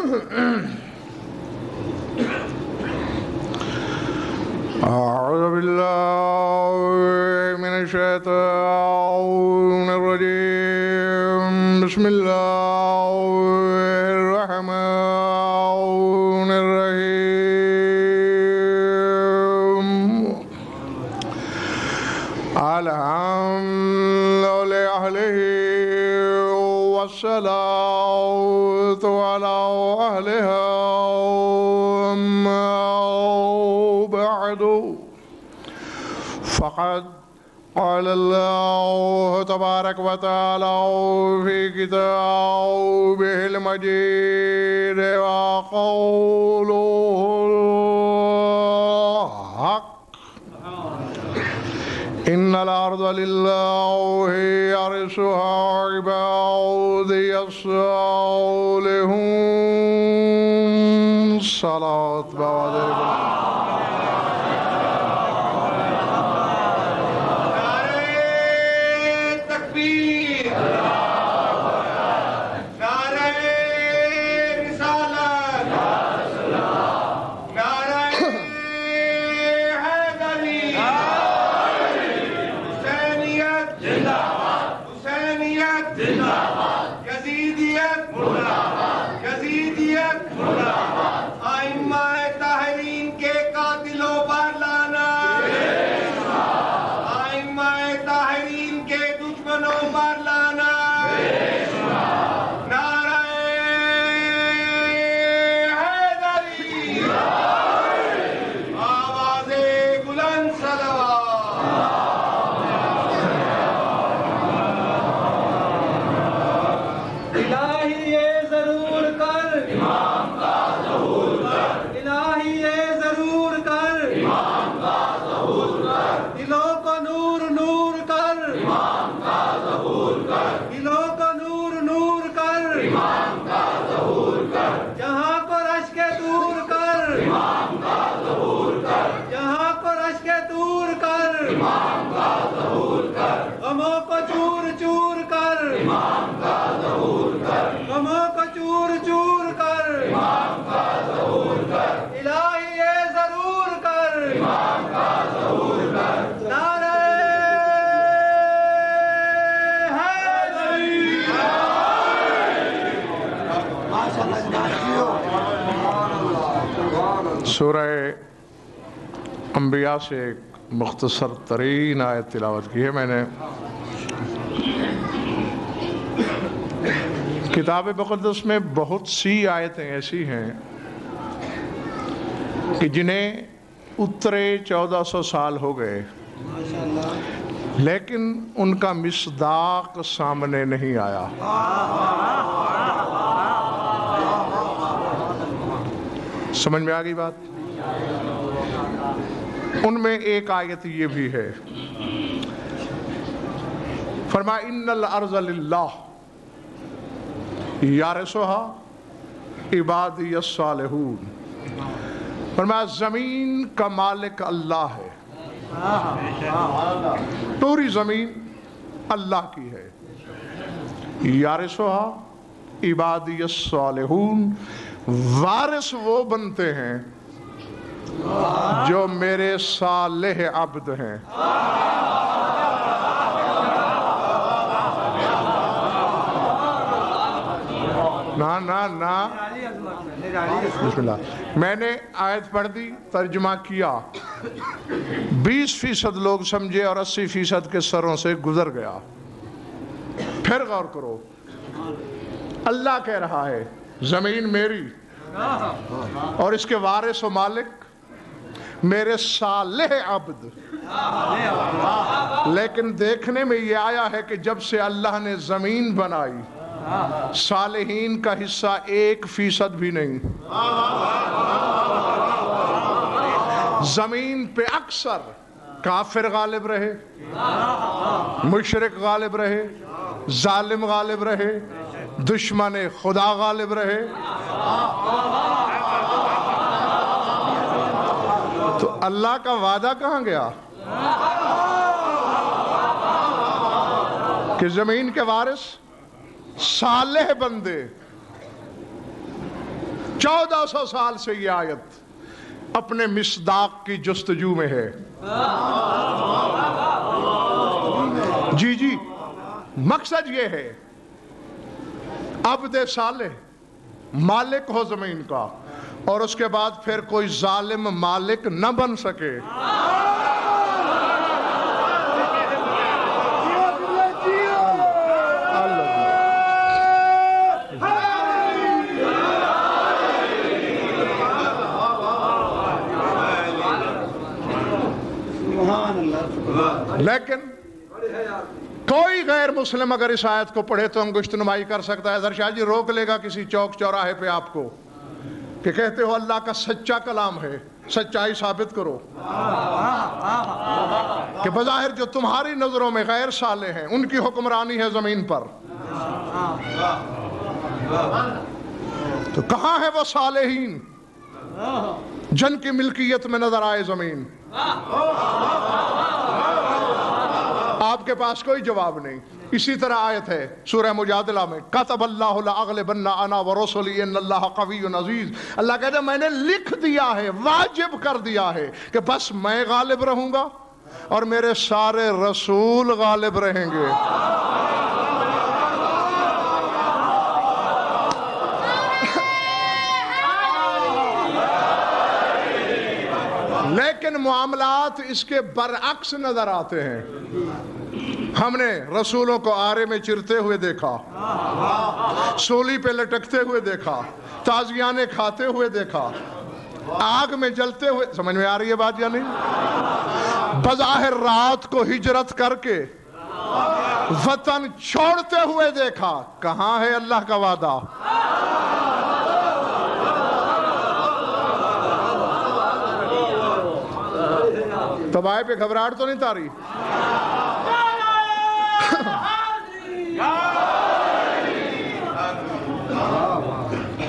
أعوذ بالله من الشيطان الرجيم بسم الله الرحمن الرحيم الحمد لأهله والصلاة على أهلها فقد قال الله تبارك وتعالى في كتابه المجيد وقوله الحق إن الأرض لله يرثها عبادي الصالحون صلاة بعد سورہ انبیاء سے ایک مختصر ترین آیت تلاوت کی ہے میں نے۔ کتاب مقدس میں بہت سی آیتیں ایسی ہیں کہ جنہیں اترے 1400 سال ہو گئے لیکن ان کا مصداق سامنے نہیں آیا۔ سمجھ میں آ گئی بات؟ ان میں ایک آیت یہ بھی ہے، فرمایا ان الارض للہ یارثھا عبادی الصالحون، فرمایا زمین کا مالک اللہ ہے، پوری زمین اللہ کی ہے۔ یارثھا عبادی الصالحون، وارث وہ بنتے ہیں جو میرے صالح عبد ہیں۔ نا بسم اللہ۔ میں نے آیت پڑھ دی، ترجمہ کیا، 20% لوگ سمجھے اور 80% کے سروں سے گزر گیا۔ پھر غور کرو، اللہ کہہ رہا ہے زمین میری اور اس کے وارث و مالک میرے صالح عبد، لیکن دیکھنے میں یہ آیا ہے کہ جب سے اللہ نے زمین بنائی صالحین کا حصہ 1% بھی نہیں۔ زمین پہ اکثر کافر غالب رہے، مشرک غالب رہے، ظالم غالب رہے، دشمن خدا غالب رہے۔ تو اللہ کا وعدہ کہاں گیا کہ زمین کے وارث صالح بندے، 1400 سال سے یہ آیت اپنے مصداق کی جستجو میں ہے. جی جی مقصد یہ ہے عبد صالح مالک ہو زمین کا، اور اس کے بعد پھر کوئی ظالم مالک نہ بن سکے. لیکن کوئی غیر مسلم اگر اس آیت کو پڑھے تو انگشت نمائی کر سکتا ہے. شاہ جی روک لے گا کسی چوک چوراہے پہ آپ کو کہ کہتے ہو اللہ کا سچا کلام ہے، سچائی ثابت کرو، کہ بظاہر جو تمہاری نظروں میں غیر صالح ہیں ان کی حکمرانی ہے زمین پر. تو کہاں ہے وہ صالحین جن کی ملکیت میں نظر آئے زمین؟ آپ کے پاس کوئی جواب نہیں. اسی طرح آیت ہے سورہ مجادلہ میں، کتب اللہ لأغلبن انا ورسلی ان اللہ قوی عزیز. اللہ کہتے ہیں میں نے لکھ دیا ہے، واجب کر دیا ہے کہ بس میں غالب رہوں گا اور میرے سارے رسول غالب رہیں گے. لیکن معاملات اس کے برعکس نظر آتے ہیں. ہم نے رسولوں کو آرے میں چرتے ہوئے دیکھا، سولی پہ لٹکتے ہوئے دیکھا، تازیانے کھاتے ہوئے دیکھا، آگ میں جلتے ہوئے. سمجھ میں آ رہی ہے بات یا نہیں؟ بظاہر رات کو ہجرت کر کے وطن چھوڑتے ہوئے دیکھا. کہاں ہے اللہ کا وعدہ؟ تباہی پہ گھبراہٹ تو نہیں تاری؟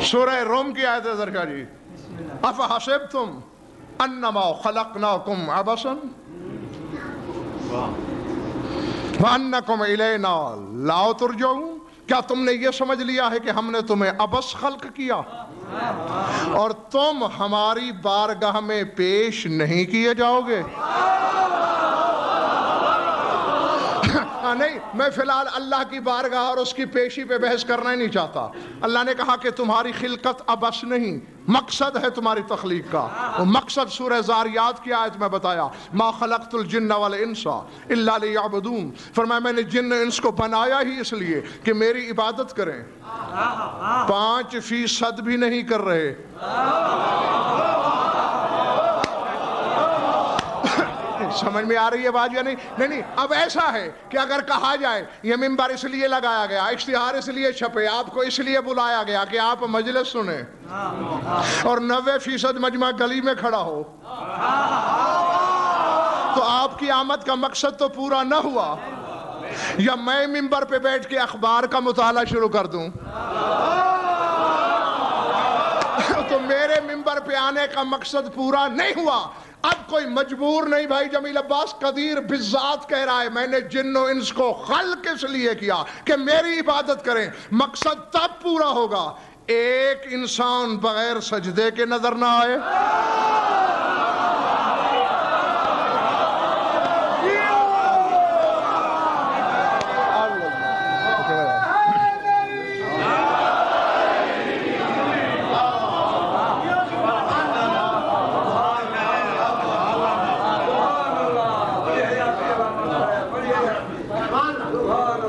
سورہ روم کی آیت ہے درکا جی، افحسبتم انما خلقناکم عبثا وانکم الینا لا ترجعون. کیا تم نے یہ سمجھ لیا ہے کہ ہم نے تمہیں عبث خلق کیا اور تم ہماری بارگاہ میں پیش نہیں کیے جاؤ گے؟ نہیں، میں فی الحال اللہ کی بارگاہ اور اس کی پیشی پہ بحث کرنا ہی نہیں چاہتا. اللہ نے کہا کہ تمہاری خلقت عبث نہیں، مقصد ہے تمہاری تخلیق کا. وہ مقصد سورہ زاریات کی آیت میں بتایا، ما خلقت الجن والانس الا لیعبدون. فرمایا میں نے جن انس کو بنایا ہی اس لیے کہ میری عبادت کریں. 5% بھی نہیں کر رہے. سمجھ میں آ رہی ہے بات یا نہیں؟ نہیں. اب ایسا ہے کہ اگر کہا جائے یہ منبر اس لیے لگایا گیا، اشتہار اس لیے چھپے، آپ کو اس لیے بلایا گیا کہ آپ مجلس سنیں، اور 90% مجمع گلی میں کھڑا ہو، تو آپ کی آمد کا مقصد تو پورا نہ ہوا. یا میں منبر پہ بیٹھ کے اخبار کا مطالعہ شروع کر دوں تو میرے منبر پہ آنے کا مقصد پورا نہیں ہوا. اب کوئی مجبور نہیں. بھائی جمیل عباس قدیر بالذات کہہ رہا ہے میں نے جن و انس کو خلق اس لیے کیا کہ میری عبادت کریں. مقصد تب پورا ہوگا ایک انسان بغیر سجدے کے نظر نہ آئے.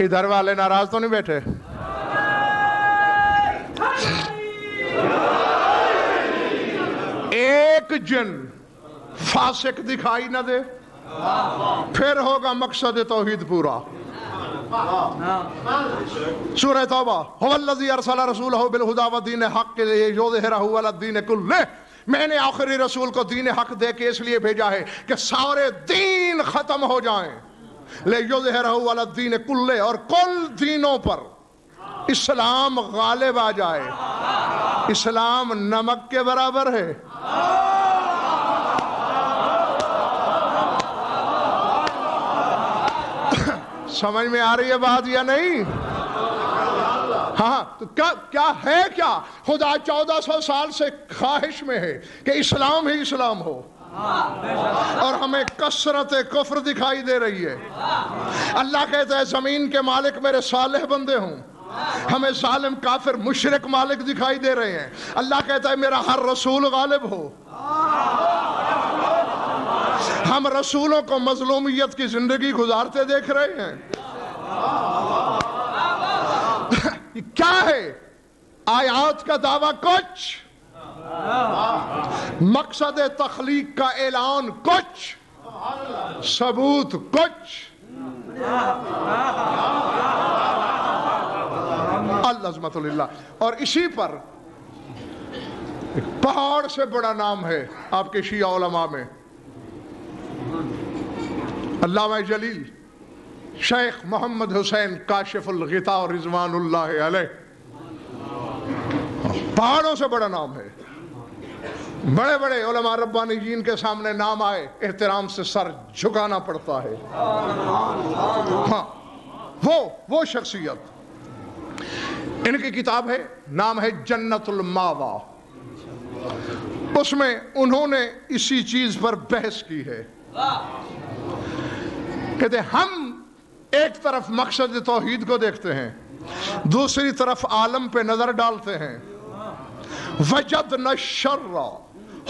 ادھر والے ناراض تو نہیں بیٹھے؟ ایک جن فاسق دکھائی نہ دے پھر ہوگا مقصد توحید پورا. سورہ توبہ، هو الذی ارسل رسولہ بالہدی ودین الحق لیظہرہ علی الدین کلہ. میں نے آخری رسول کو دین حق دے کے اس لیے بھیجا ہے کہ سارے دین ختم ہو جائیں. لیظہرہ علی الدین کلہ، اور کل دینوں پر اسلام غالب آ جائے. اسلام نمک کے برابر ہے. سمجھ میں آ رہی ہے بات یا نہیں؟ ہاں تو کیا ہے کیا؟ خدا 1400 سال سے خواہش میں ہے کہ اسلام ہی اسلام ہو، اور ہمیں کثرت کفر دکھائی دے رہی ہے۔ اللہ کہتا ہے زمین کے مالک میرے صالح بندے ہوں، ہمیں ظالم کافر مشرک مالک دکھائی دے رہے ہیں۔ اللہ کہتا ہے میرا ہر رسول غالب ہو۔ ہم رسولوں کو مظلومیت کی زندگی گزارتے دیکھ رہے ہیں۔ کیا ہے؟ آیات کا دعویٰ کچھ، مقصد تخلیق کا اعلان کچھ، ثبوت کچھ۔ العظمت للہ۔ اور اسی پر ایک پہاڑ سے بڑا نام ہے آپ کے شیعہ علماء میں، علامہ جلیل شیخ محمد حسین کاشف الغطاء رضوان اللہ علیہ۔ پہاڑوں سے بڑا نام ہے۔ بڑے بڑے علماء ربانیین کے سامنے نام آئے احترام سے سر جھکانا پڑتا ہے۔ ہاں وہ شخصیت، ان کی کتاب ہے، نام ہے جنت الماوا۔ اس میں انہوں نے اسی چیز پر بحث کی ہے۔ کہتے ہیں ہم ایک طرف مقصد توحید کو دیکھتے ہیں، دوسری طرف عالم پہ نظر ڈالتے ہیں۔ وجدنا الشر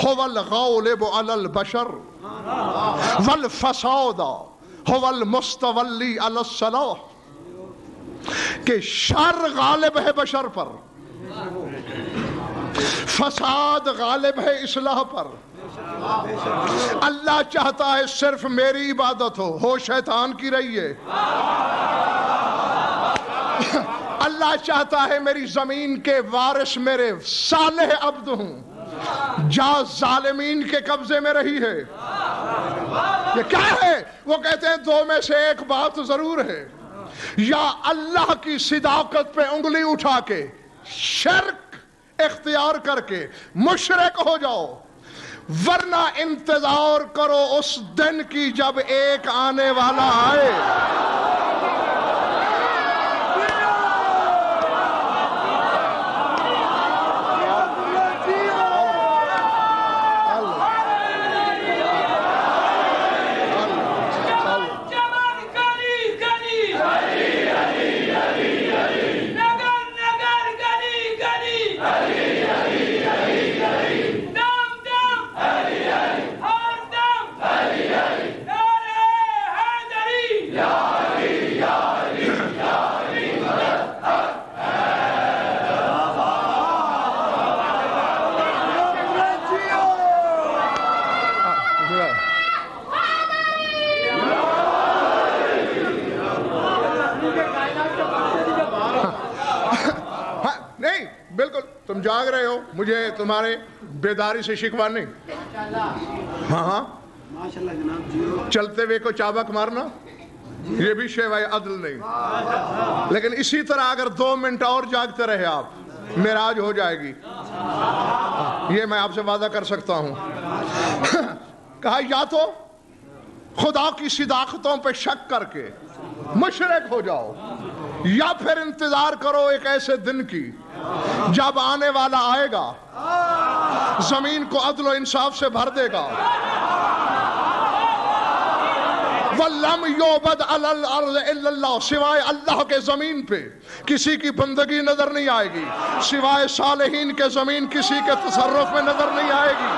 هو الغالب على البشر والفساد هو المستولی على الصلاح، کہ شر غالب ہے بشر پر، فساد غالب ہے اصلاح پر۔ اللہ چاہتا ہے صرف میری عبادت ہو شیطان کی رہی ہے۔ اللہ چاہتا ہے میری زمین کے وارث میرے صالح عبد ہوں، جا ظالمین کے قبضے میں رہی ہے۔ یہ کیا ہے؟ وہ کہتے ہیں دو میں سے ایک بات ضرور ہے، یا اللہ کی صداقت پہ انگلی اٹھا کے شرک اختیار کر کے مشرک ہو جاؤ، ورنہ انتظار کرو اس دن کی جب ایک آنے والا آئے۔ تم جاگ رہے ہو، مجھے تمہارے بیداری سے شکوہ نہیں۔ ہاں چلتے ہوئے کو چابک مارنا یہ بھی شیوائے عدل نہیں، لیکن اسی طرح اگر 2 منٹ اور جاگتے رہے آپ، معراج ہو جائے گی، یہ میں آپ سے وعدہ کر سکتا ہوں۔ کہا یا تو خدا کی صداقتوں پہ شک کر کے مشرک ہو جاؤ، یا پھر انتظار کرو ایک ایسے دن کی جب آنے والا آئے گا، زمین کو عدل و انصاف سے بھر دے گا۔ وَلَمْ يُعْبَدْ عَلَى الْأَرْضِ إِلَّا اللَّهُ، سوائے اللہ کے زمین پہ کسی کی بندگی نظر نہیں آئے گی، سوائے صالحین کے زمین کسی کے تصرف میں نظر نہیں آئے گی۔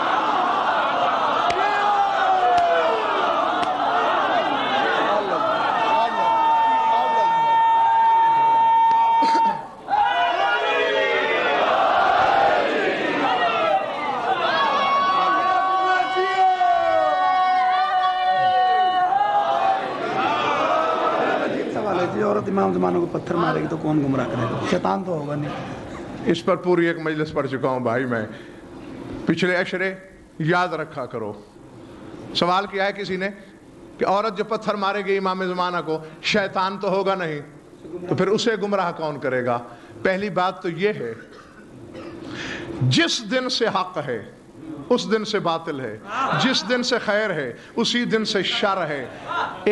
امام زمانوں کو پتھر مارے گی تو کون گمراہ کرے گا؟ شیطان تو ہوگا نہیں۔ اس پر پوری ایک مجلس پڑھ چکا ہوں بھائی میں، پچھلے اشرے یاد رکھا کرو۔ سوال کیا ہے کسی نے کہ عورت جو پتھر مارے گی امام زمانہ کو، شیطان تو ہوگا نہیں، تو پھر اسے گمراہ کون کرے گا؟ پہلی بات تو یہ ہے جس دن سے حق ہے اس دن سے باطل ہے، جس دن سے خیر ہے اسی دن سے شر ہے۔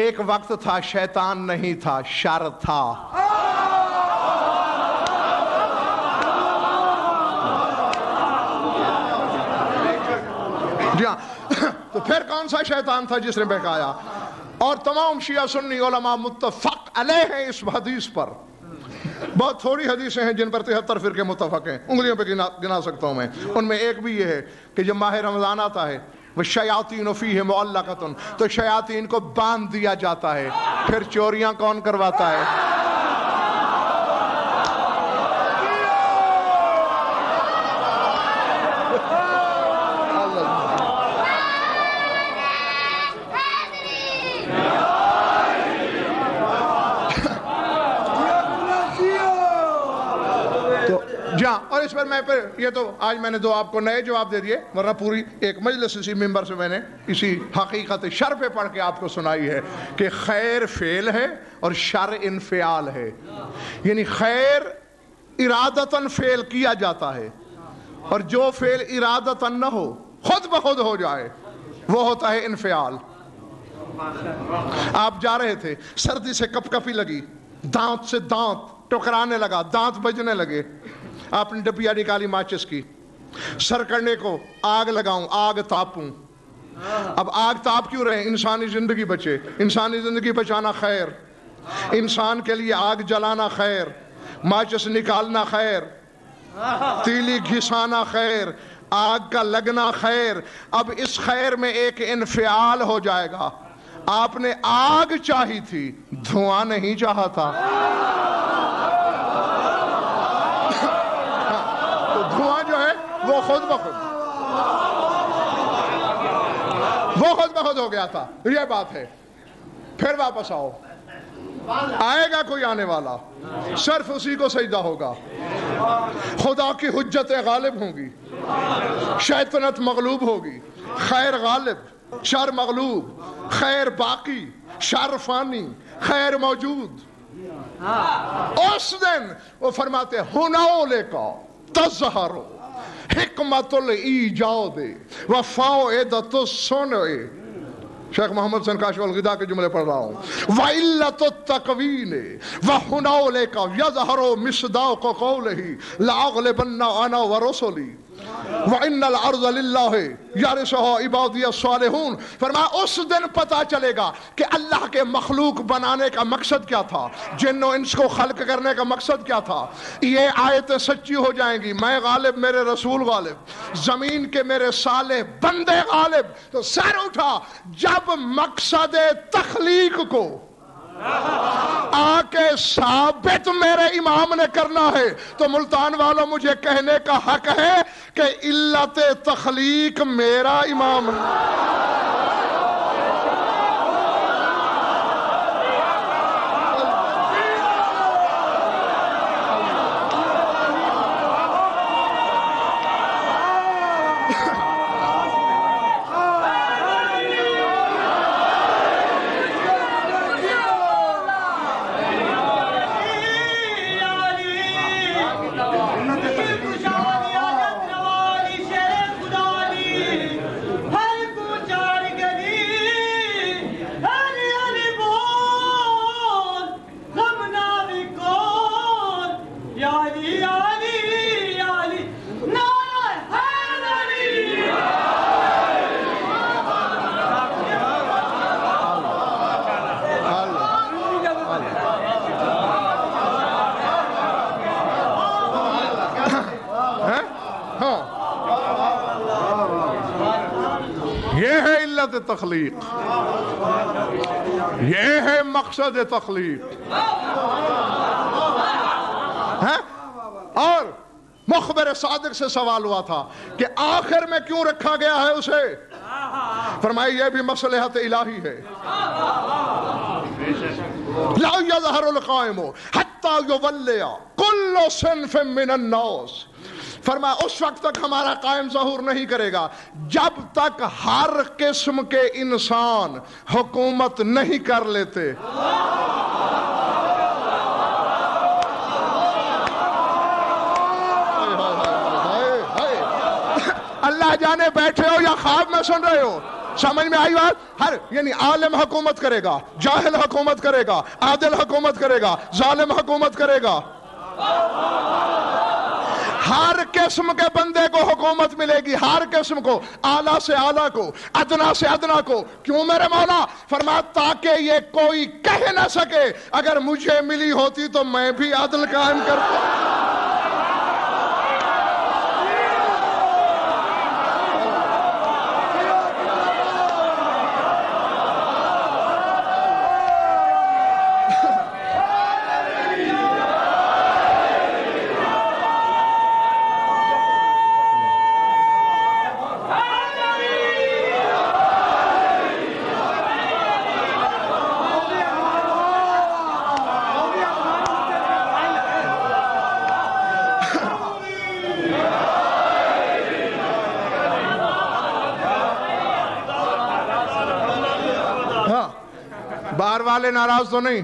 ایک وقت تھا شیطان نہیں تھا، شر تھا۔ جی ہاں، تو پھر کون سا شیطان تھا جس نے بہکایا؟ اور تمام شیعہ سنی علماء متفق علیہ ہیں اس حدیث پر. بہت تھوڑی حدیثیں ہیں جن پر 73 فرقے متفق ہیں، انگلیوں پہ گنا سکتا ہوں میں. ان میں ایک بھی یہ ہے کہ جب ماہ رمضان آتا ہے وَالشَّيَاطِينُ فِيهِ مُعَلَّقَةٌ، تو شیاطین کو باندھ دیا جاتا ہے. پھر چوریاں کون کرواتا ہے؟ جہاں، اور اس پر میں یہ تو آج میں نے دو آپ کو نئے جواب دے دیے، ورنہ پوری ایک مجلس اسی ممبر سے میں نے اسی حقیقت شر پہ پڑھ کے آپ کو سنائی ہے کہ خیر فعل ہے اور شر انفعال ہے. یعنی خیر ارادتاً فعل کیا جاتا ہے، اور جو فعل ارادتاً نہ ہو، خود بخود ہو جائے، وہ ہوتا ہے انفعال. آپ جا رہے تھے، سردی سے کپ کپی لگی، دانت سے دانت ٹکرانے لگا، دانت بجنے لگے، آپ نے ڈبیا نکالی ماچس کی، سر کرنے کو آگ لگاؤں، آگ تاپوں. اب آگ تاپ کیوں رہے؟ انسانی زندگی بچے. انسانی زندگی بچانا خیر، انسان کے لیے آگ جلانا خیر، ماچس نکالنا خیر، تیلی گھسانا خیر، آگ کا لگنا خیر. اب اس خیر میں ایک انفعال ہو جائے گا. آپ نے آگ چاہی تھی، دھواں نہیں چاہا تھا. تو دھواں جو ہے وہ خود بخود ہو گیا تھا. یہ بات ہے. پھر واپس آؤ، آئے گا کوئی آنے والا، صرف اسی کو سجدہ ہوگا. خدا کی حجتیں غالب ہوں گی، شیطنت مغلوب ہوگی، خیر غالب، شر مغلوب، خیر باقی، شر فانی، خیر موجود. اس دن وہ فرماتے ہنالک تظہر حکمت الایجاد و فائدۃ الصنع. شیخ محمد حسین کاشف الغدا کے جملے پڑھ رہا ہوں. وعلت التکوین وہنالک یظہر مصداق قولہ لاغلبن انا ورسلی وَإِنَّ الْأَرْضَ لِلَّهِ يَرِثُهَا عِبَادِيَ الصَّالِحُونَ. فرمایا اس دن پتہ چلے گا کہ اللہ کے مخلوق بنانے کا مقصد کیا تھا، جن و انس کو خلق کرنے کا مقصد کیا تھا. یہ آیتیں سچی ہو جائیں گی. میں غالب، میرے رسول غالب، زمین کے میرے صالح بندے غالب. تو سر اٹھا جب مقصد تخلیق کو آ کے ثابت میرے امام نے کرنا ہے، تو ملتان والوں مجھے کہنے کا حق ہے کہ علت تخلیق میرا امام ہے. یہ ہے علت تخلیق، یہ ہے مقصد تخلیق. اور مخبر صادق سے سوال ہوا تھا کہ آخر میں کیوں رکھا گیا ہے اسے؟ فرمایا یہ بھی مصلحت الہی ہے. لا يظهر القائم حتى يولي كل صنف من الناس. فرمایا اس وقت تک ہمارا قائم ظہور نہیں کرے گا جب تک ہر قسم کے انسان حکومت نہیں کر لیتے. اللہ جانے بیٹھے ہو یا خواب میں سن رہے ہو، سمجھ میں آئی بات؟ ہر یعنی عالم حکومت کرے گا، جاہل حکومت کرے گا، عادل حکومت کرے گا، ظالم حکومت کرے گا. ہر قسم کے بندے کو حکومت ملے گی، ہر قسم کو، اعلیٰ سے اعلیٰ کو، ادنا سے ادنا کو. کیوں میرے مولا؟ فرمایا تاکہ یہ کوئی کہہ نہ سکے اگر مجھے ملی ہوتی تو میں بھی عدل قائم کرتا. باہر والے ناراض تو نہیں؟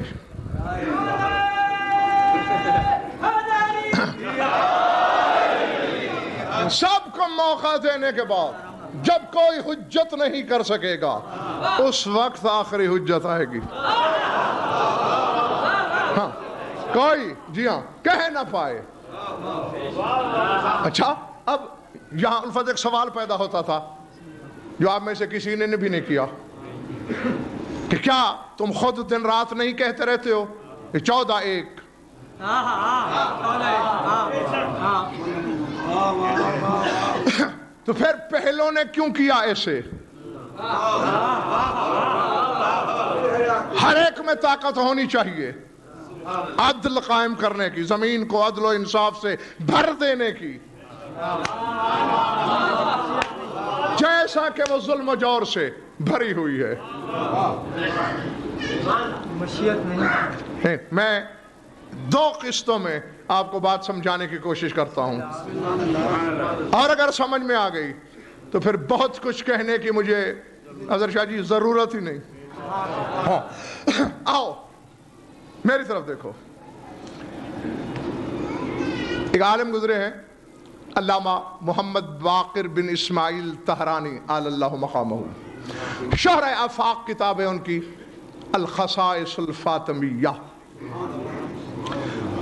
سب کو موقع دینے کے بعد جب کوئی حجت نہیں کر سکے گا اس وقت آخری حجت آئے گی. ہاں کوئی جی ہاں کہہ نہ پائے. اچھا اب یہاں الفت ایک سوال پیدا ہوتا تھا جو آپ میں سے کسی نے بھی نہیں کیا کہ کیا تم خود دن رات نہیں کہتے رہتے ہو کہ 14-1؟ تو پھر پہلوں نے کیوں کیا ایسے؟ ہر ایک میں طاقت ہونی چاہیے عدل قائم کرنے کی، زمین کو عدل و انصاف سے بھر دینے کی، جیسا کہ وہ ظلم و جور سے بھری ہوئی ہے. میں 2 قسطوں میں آپ کو بات سمجھانے کی کوشش کرتا ہوں، اور اگر سمجھ میں آ گئی تو پھر بہت کچھ کہنے کی مجھے اظہر شاہ جی ضرورت ہی نہیں. آؤ میری طرف دیکھو. ایک عالم گزرے ہیں علامہ محمد باقر بن اسماعیل طہرانی آل اللہ مقامہ، شرح آفاق کتاب ہے ان کی الخصائص الفاطمیہ.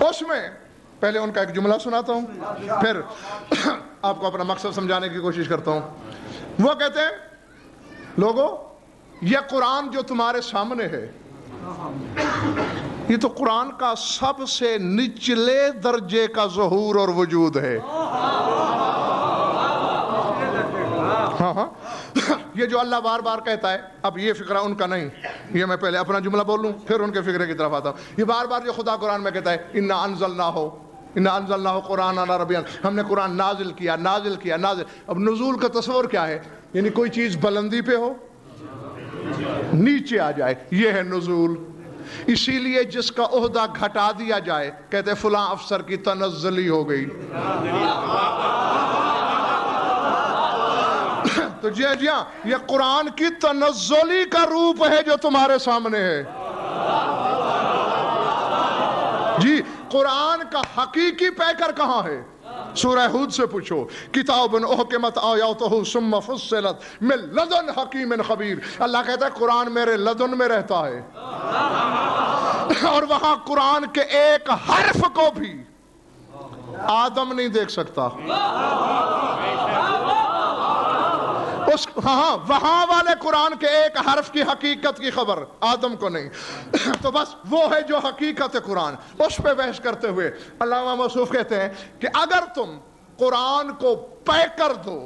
اس میں پہلے ان کا ایک جملہ سناتا ہوں پھر آپ کو اپنا مقصد سمجھانے کی کوشش کرتا ہوں. وہ کہتے ہیں لوگو یہ قرآن جو تمہارے سامنے ہے یہ تو قرآن کا سب سے نچلے درجے کا ظہور اور وجود ہے. ہاں یہ جو اللہ بار بار کہتا ہے، اب یہ فقرہ ان کا نہیں، یہ میں پہلے اپنا جملہ بول لوں پھر ان کے فقرے کی طرف آتا ہوں. یہ بار بار جو خدا قرآن میں کہتا ہے اِنَّا أَنزَلْنَاهُ قُرْآنًا عَرَبِيًّا، ہم نے قرآن نازل کیا. اب نزول کا تصور کیا ہے؟ یعنی کوئی چیز بلندی پہ ہو نیچے آ جائے، یہ ہے نزول. اسی لیے جس کا عہدہ گھٹا دیا جائے کہتے فلاں افسر کی تنزلی ہو گئی. تو جی ہاں یہ قرآن کی تنزلی کا روپ ہے جو تمہارے سامنے ہے. جی قرآن کا حقیقی پیکر کہاں ہے؟ سورہ ہود سے پوچھو. کتاب احکمت آیاتہ ثم فصلت من لدن حکیم خبیر. اللہ کہتا ہے قرآن میرے لدن میں رہتا ہے، اور وہاں قرآن کے ایک حرف کو بھی آدم نہیں دیکھ سکتا. ہاں وہاں والے قرآن کے ایک حرف کی حقیقت کی خبر آدم کو نہیں. تو بس وہ ہے جو حقیقت قرآن. اس پہ بحث کرتے ہوئے علامہ موصوف کہتے ہیں کہ اگر تم قرآن کو پیک کر دو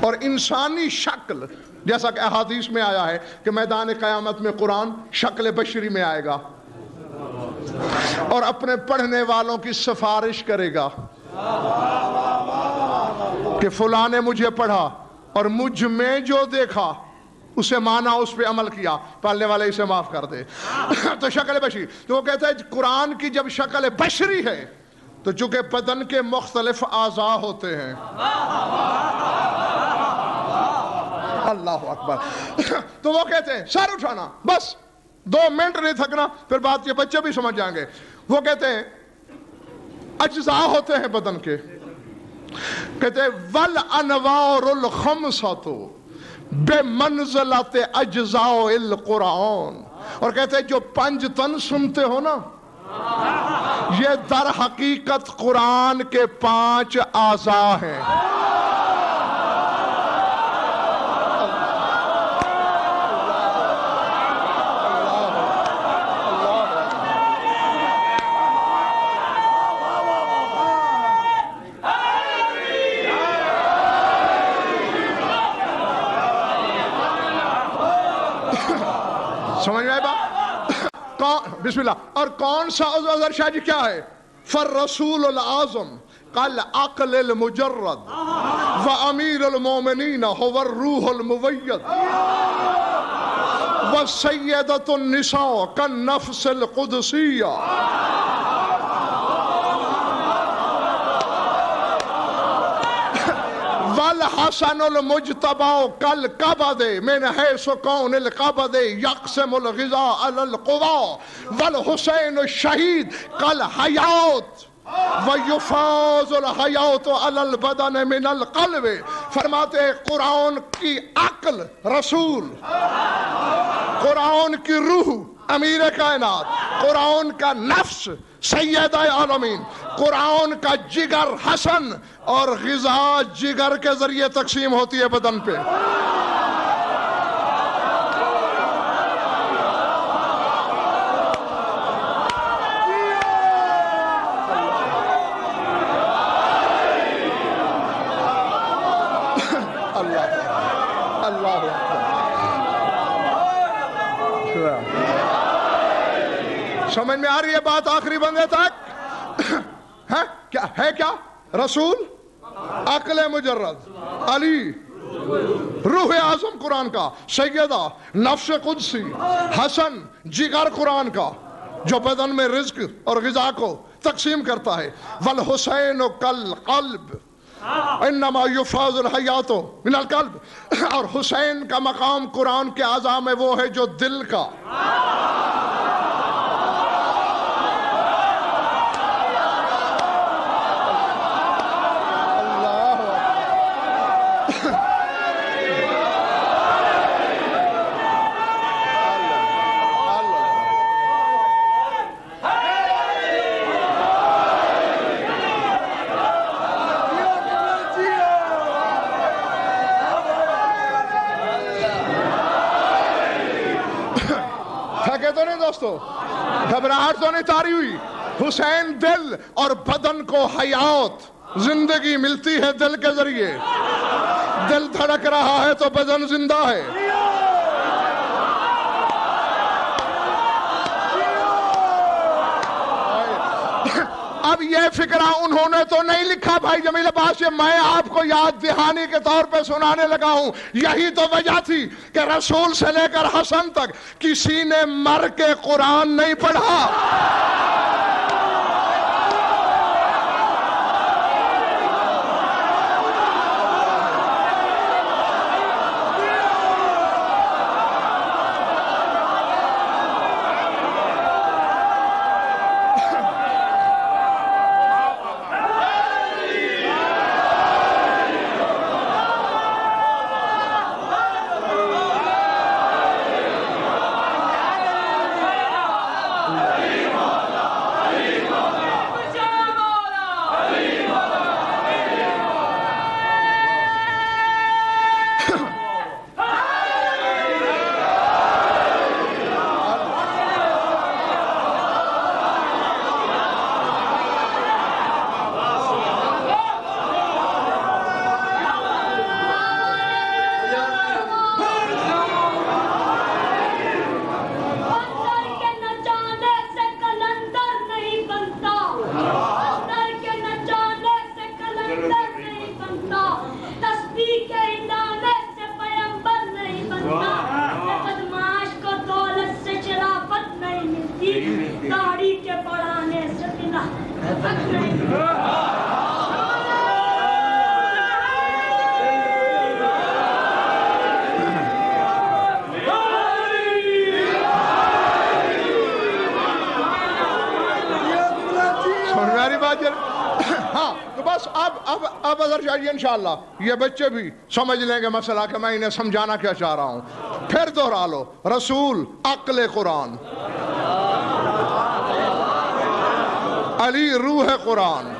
اور انسانی شکل، جیسا کہ احادیث میں آیا ہے کہ میدان قیامت میں قرآن شکل بشری میں آئے گا اور اپنے پڑھنے والوں کی سفارش کرے گا کہ فلاں نے مجھے پڑھا اور مجھ میں جو دیکھا اسے مانا، اس پہ عمل کیا، پالنے والے اسے معاف کر دے. تو شکل بشری. تو وہ کہتا ہے قرآن کی جب شکل بشری ہے تو چونکہ بدن کے مختلف اعضاء ہوتے ہیں. اللہ اکبر. تو وہ کہتے ہیں سر اٹھانا، بس 2 منٹ نہیں تھکنا، پھر بات یہ بچے بھی سمجھ جائیں گے. وہ کہتے ہیں اجزاء ہوتے ہیں بدن کے، کہتے ہیں والانوار الخمسۃ بمنزلۃ اجزاء القرآن. اور کہتے ہیں جو 5 تن سنتے ہو نا یہ در حقیقت قرآن کے 5 اعضاء ہیں. سمجھ میں آئے بات؟ بسم اللہ. اور کون سا عضو اظہر شاہ جی کیا ہے؟ فالرسول العظم کالعقل المجرد وامیر المومنین هو الروح الموید والسیدۃ النساء کالنفس القدسیہ والحسن المجتبى كالقبض من حيث كون القبض يقسم الغذاء على القوى والحسين الشهيد كالحيات ويفاض الحيات على البدن من القلب. فرماتے ہیں قرآن کی عقل رسول، قرآن کی روح امیر کائنات، قرآن کا نفس سیدہ عالمین، قرآن کا جگر حسن، اور غذا جگر کے ذریعے تقسیم ہوتی ہے بدن پہ. سمجھ میں آ رہی ہے بات آخری بندے تک؟ ہے کیا؟ رسول، عقل مجرد، علی روح اعظم قرآن کا، سیدہ نفس قدسی، حسن جگر قرآن کا جو بدن میں رزق اور غذا کو تقسیم کرتا ہے، والحسین کالقلب انما یفاض الحیات من القلب. اور حسین کا مقام قرآن کے اعضاء میں وہ ہے جو دل کا. تو نہیں دوستو، گھبراہٹ تو نہیں تاری ہوئی. حسین دل اور بدن کو حیات، زندگی ملتی ہے دل کے ذریعے. دل دھڑک رہا ہے تو بدن زندہ ہے. اب یہ فکرہ انہوں نے تو نہیں لکھا بھائی جمیل عباس، یہ میں آپ کو یاد دہانی کے طور پہ سنانے لگا ہوں. یہی تو وجہ تھی کہ رسول سے لے کر حسن تک کسی نے مر کے قرآن نہیں پڑھا. ہاں تو بس اب اگر چاہیے انشاءاللہ یہ بچے بھی سمجھ لیں گے مسئلہ کہ میں انہیں سمجھانا کیا چاہ رہا ہوں. پھر دوہرا لو، رسول عقل قرآن، علی روح قرآن،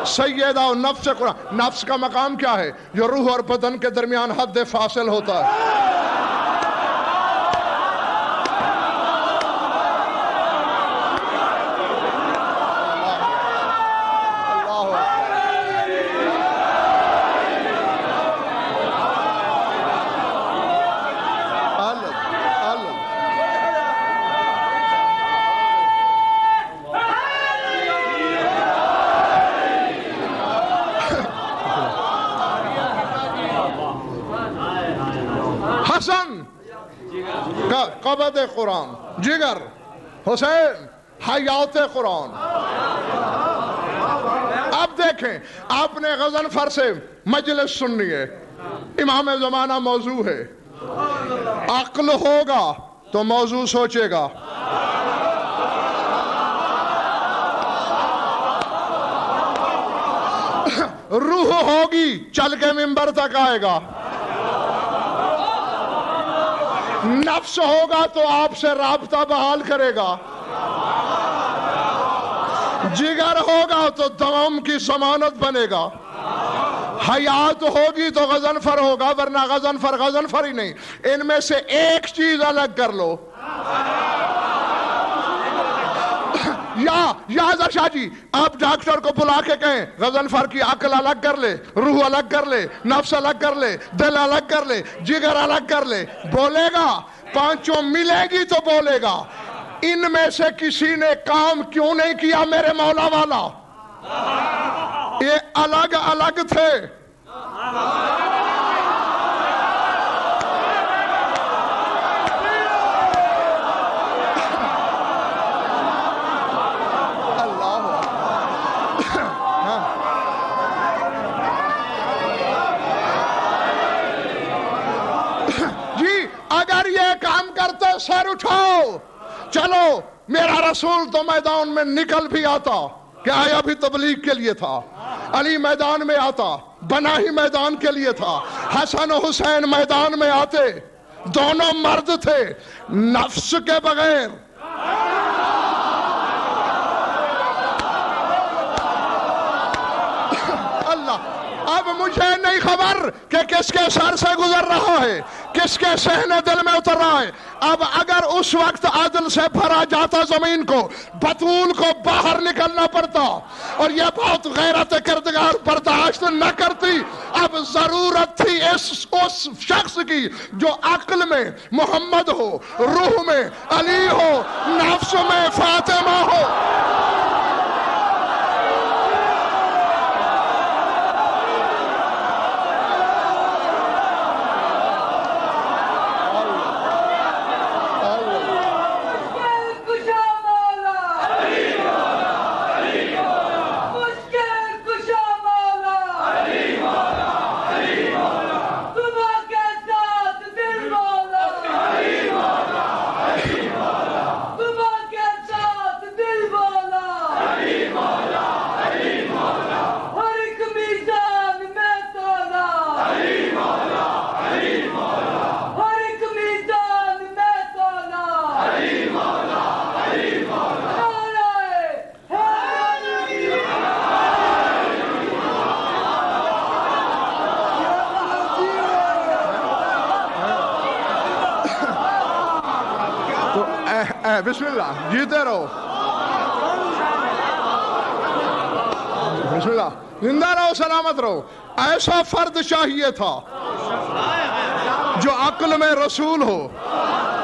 سیدہ و نفس قرآن. نفس کا مقام کیا ہے؟ جو روح اور بدن کے درمیان حد فاصل ہوتا ہے. حسن قبض قرآن، جگر، حسین حیات قرآن. اب دیکھیں، آپ نے غضنفر سے مجلس سننی ہے، امام زمانہ موضوع ہے. عقل ہوگا تو موضوع سوچے گا، روح ہوگی چل کے منبر تک آئے گا، نفس ہوگا تو آپ سے رابطہ بحال کرے گا، جگر ہوگا تو دوام کی ضمانت بنے گا، حیات ہوگی تو غضنفر ہوگا، ورنہ غضنفر ہی نہیں. ان میں سے ایک چیز الگ کر لو. یا حضرت شاہ جی، آپ ڈاکٹر کو بلا کے کہیں غضنفر کی عقل الگ کر لے، روح الگ کر لے، نفس الگ کر لے، دل الگ کر لے، جگر الگ کر لے، بولے گا؟ پانچوں ملے گی تو بولے گا. ان میں سے کسی نے کام کیوں نہیں کیا میرے مولا والا؟ یہ الگ الگ تھے. اگر یہ کام کرتے سر اٹھاؤ، چلو میرا رسول تو میدان میں نکل بھی آتا، کہ آیا بھی تبلیغ کے لیے تھا. علی میدان میں آتا، بنا ہی میدان کے لیے تھا. حسن و حسین میدان میں آتے، دونوں مرد تھے نفس کے بغیر. اللہ، اب مجھے نہیں خبر کہ کس کے سر سے گزر رہا ہے، کس کے صحن دل میں اتر رہا ہے. اب اگر اس وقت عدل سے بھرا جاتا زمین کو، بطول کو باہر نکلنا پڑتا، اور یہ بہت غیرت کردگار برداشت نہ کرتی. اب ضرورت تھی اس شخص کی جو عقل میں محمد ہو، روح میں علی ہو، نفس میں فاطمہ ہو. بسم اللہ، جیتے رہو، بسم اللہ، زندہ رہو، سلامت رہو. ایسا فرد چاہیے تھا جو عقل میں رسول ہو،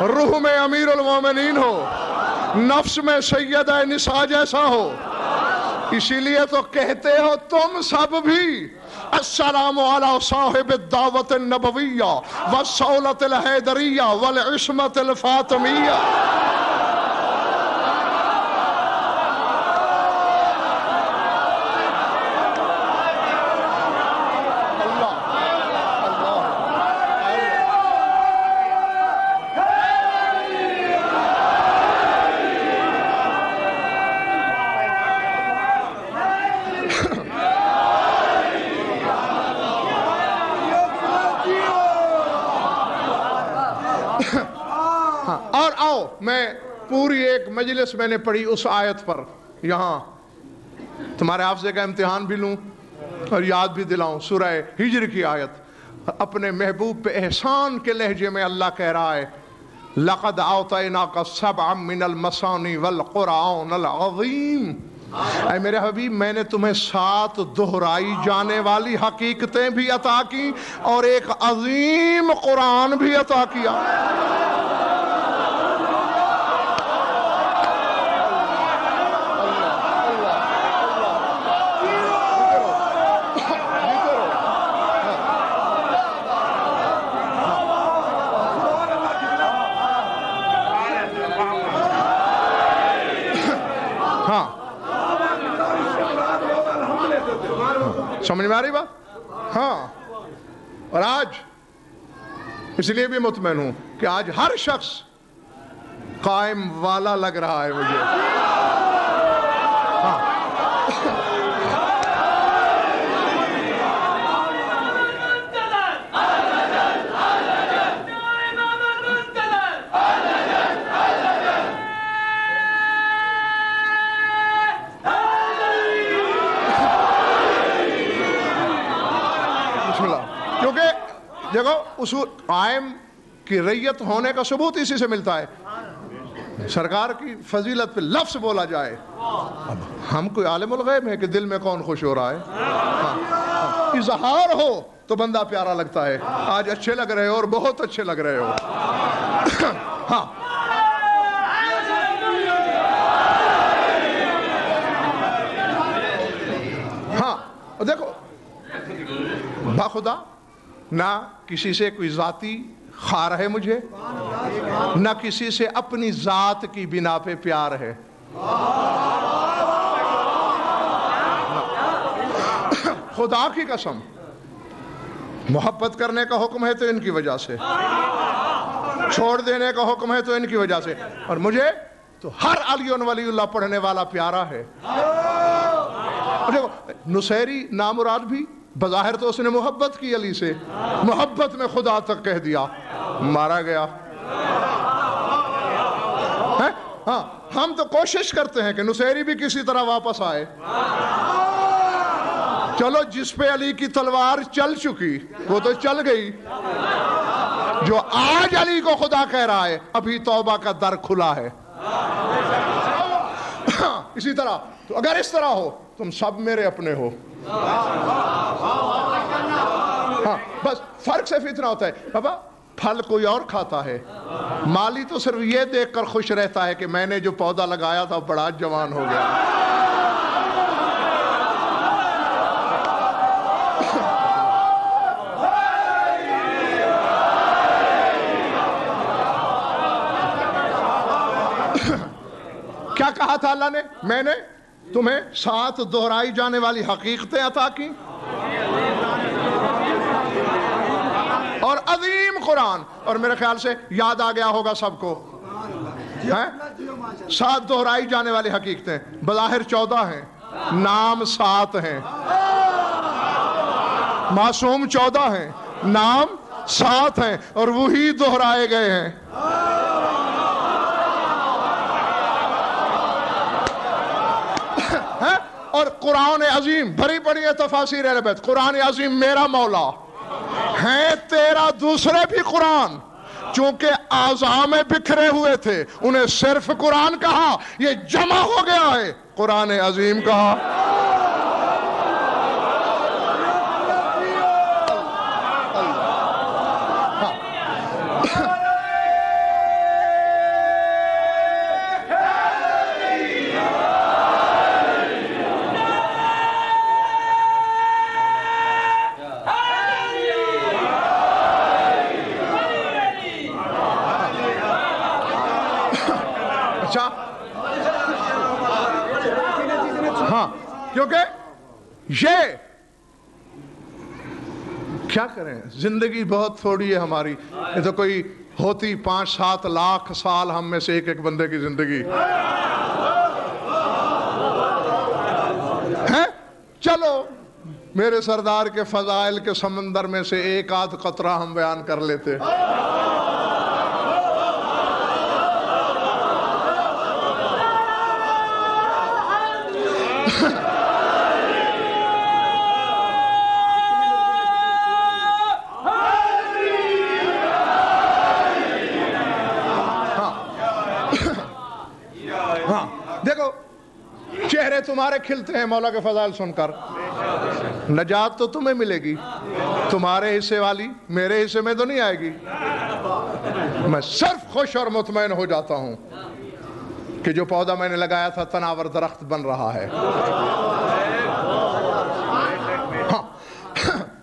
روح میں امیر المومنین ہو، نفس میں سیدہ نساء جیسا ہو. اسی لیے تو کہتے ہو تم سب بھی السلام علی صاحب الدعوت النبویہ والصولۃ الحیدریہ والعصمۃ الفاطمیہ. اور آؤ، میں پوری ایک مجلس میں نے پڑھی اس آیت پر. یہاں تمہارے حافظے کا امتحان بھی لوں اور یاد بھی دلاؤں. سورہ ہجر کی آیت اپنے محبوب پہ احسان کے لہجے میں اللہ کہہ رہا ہے لَقَدْ أَعْطَيْنَاكَ سَبْعًا مِّنَ الْمَثَانِي وَالْقُرْآنَ الْعَظِيمِ. اے میرے حبیب میں نے تمہیں 7 دہرائی جانے والی حقیقتیں بھی عطا کی اور ایک عظیم قرآن بھی عطا کیا. سمجھ میں آ رہی بات؟ ہاں. اور آج اس لیے بھی مطمئن ہوں کہ آج ہر شخص قائم والا لگ رہا ہے مجھے. ہاں. کیونکہ دیکھو اصول قائم کی ریت ہونے کا ثبوت اسی سے ملتا ہے. سرکار کی فضیلت پہ لفظ بولا جائے. اب ہم کوئی عالم الغیب ہے کہ دل میں کون خوش ہو رہا ہے؟ اظہار ہو تو بندہ پیارا لگتا ہے. آج اچھے لگ رہے ہو اور بہت اچھے لگ رہے ہو. ہاں ہاں دیکھو باخدا نہ کسی سے کوئی ذاتی خار ہے مجھے، نہ کسی سے اپنی ذات کی بنا پہ پیار ہے. خدا کی قسم محبت کرنے کا حکم ہے تو ان کی وجہ سے، چھوڑ دینے کا حکم ہے تو ان کی وجہ سے، اور مجھے تو ہر علی ولی اللہ پڑھنے والا پیارا ہے. دیکھو نصیری نامراد بھی بظاہر تو اس نے محبت کی علی سے، محبت میں خدا تک کہہ دیا، مارا گیا. ہاں ہم تو کوشش کرتے ہیں کہ نصیری بھی کسی طرح واپس آئے. چلو جس پہ علی کی تلوار چل چکی وہ تو چل گئی. جو آج علی کو خدا کہہ رہا ہے ابھی توبہ کا در کھلا ہے. اسی طرح تو اگر اس طرح ہو تم سب میرے اپنے ہو. ہاں بس فرق صرف اتنا ہوتا ہے بابا پھل کوئی اور کھاتا ہے، مالی تو صرف یہ دیکھ کر خوش رہتا ہے کہ میں نے جو پودا لگایا تھا بڑا جوان ہو گیا. کیا کہا تھا اللہ نے؟ میں نے تمہیں 7 دہرائی جانے والی حقیقتیں عطا کی اور عظیم قرآن. اور میرے خیال سے یاد آ گیا ہوگا سب کو 7 دہرائی جانے والی حقیقتیں. بظاہر 14 ہیں، نام 7 ہیں. معصوم 14 ہیں، نام 7 ہیں اور وہی دہرائے گئے ہیں. اور قرآن عظیم بھری پڑی ہے تفاسیر اہل بیت. قرآن عظیم میرا مولا ہے، تیرا دوسرے بھی قرآن چونکہ اعضاء میں بکھرے ہوئے تھے انہیں صرف قرآن کہا، یہ جمع ہو گیا ہے قرآن عظیم کہا. ہاں کیونکہ یہ کیا کریں، زندگی بہت تھوڑی ہے ہماری. یہ تو کوئی ہوتی 5-7 لاکھ سال ہم میں سے ایک بندے کی زندگی ہے. چلو میرے سردار کے فضائل کے سمندر میں سے ایک آدھ قطرہ ہم بیان کر لیتے. تمہارے کھلتے ہیں مولا کے فضائل سن کر. نجات تو تمہیں ملے گی, تمہارے حصے والی میرے حصے میں تو نہیں آئے گی. میں صرف خوش اور مطمئن ہو جاتا ہوں کہ جو پودا میں نے لگایا تھا تناور درخت بن رہا ہے. ہاں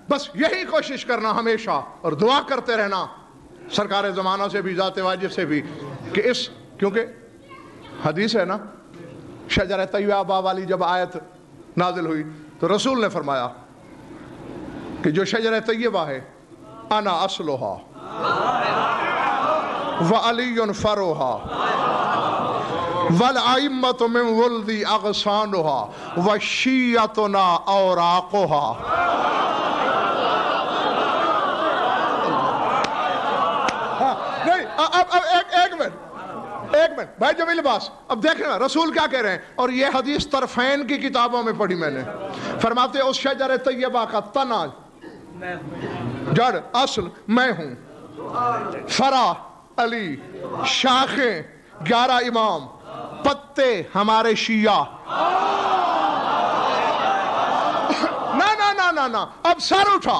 بس یہی کوشش کرنا ہمیشہ, اور دعا کرتے رہنا سرکار زمانہ سے بھی, ذات واجب سے بھی, کہ اس, کیونکہ حدیث ہے نا, شجر طیبہ والی جب آیت نازل ہوئی تو رسول نے فرمایا کہ جو شجر طیبہ ہے انا اصلھا وعلی فروھا والائمۃ من ولدی اغصانھا وشیعتنا اوراقھا. اب ایک منٹ بھائی جمیل عباس, اب دیکھیں نا رسول کیا کہہ رہے ہیں, اور یہ حدیث طرفین کی کتابوں میں پڑھی میں نے. فرماتے اس شجر طیبہ کا تنا, جڑ, اصل میں ہوں, فرع علی, شاخیں 11 امام, پتے ہمارے شیعہ. نہ اب سر اٹھا,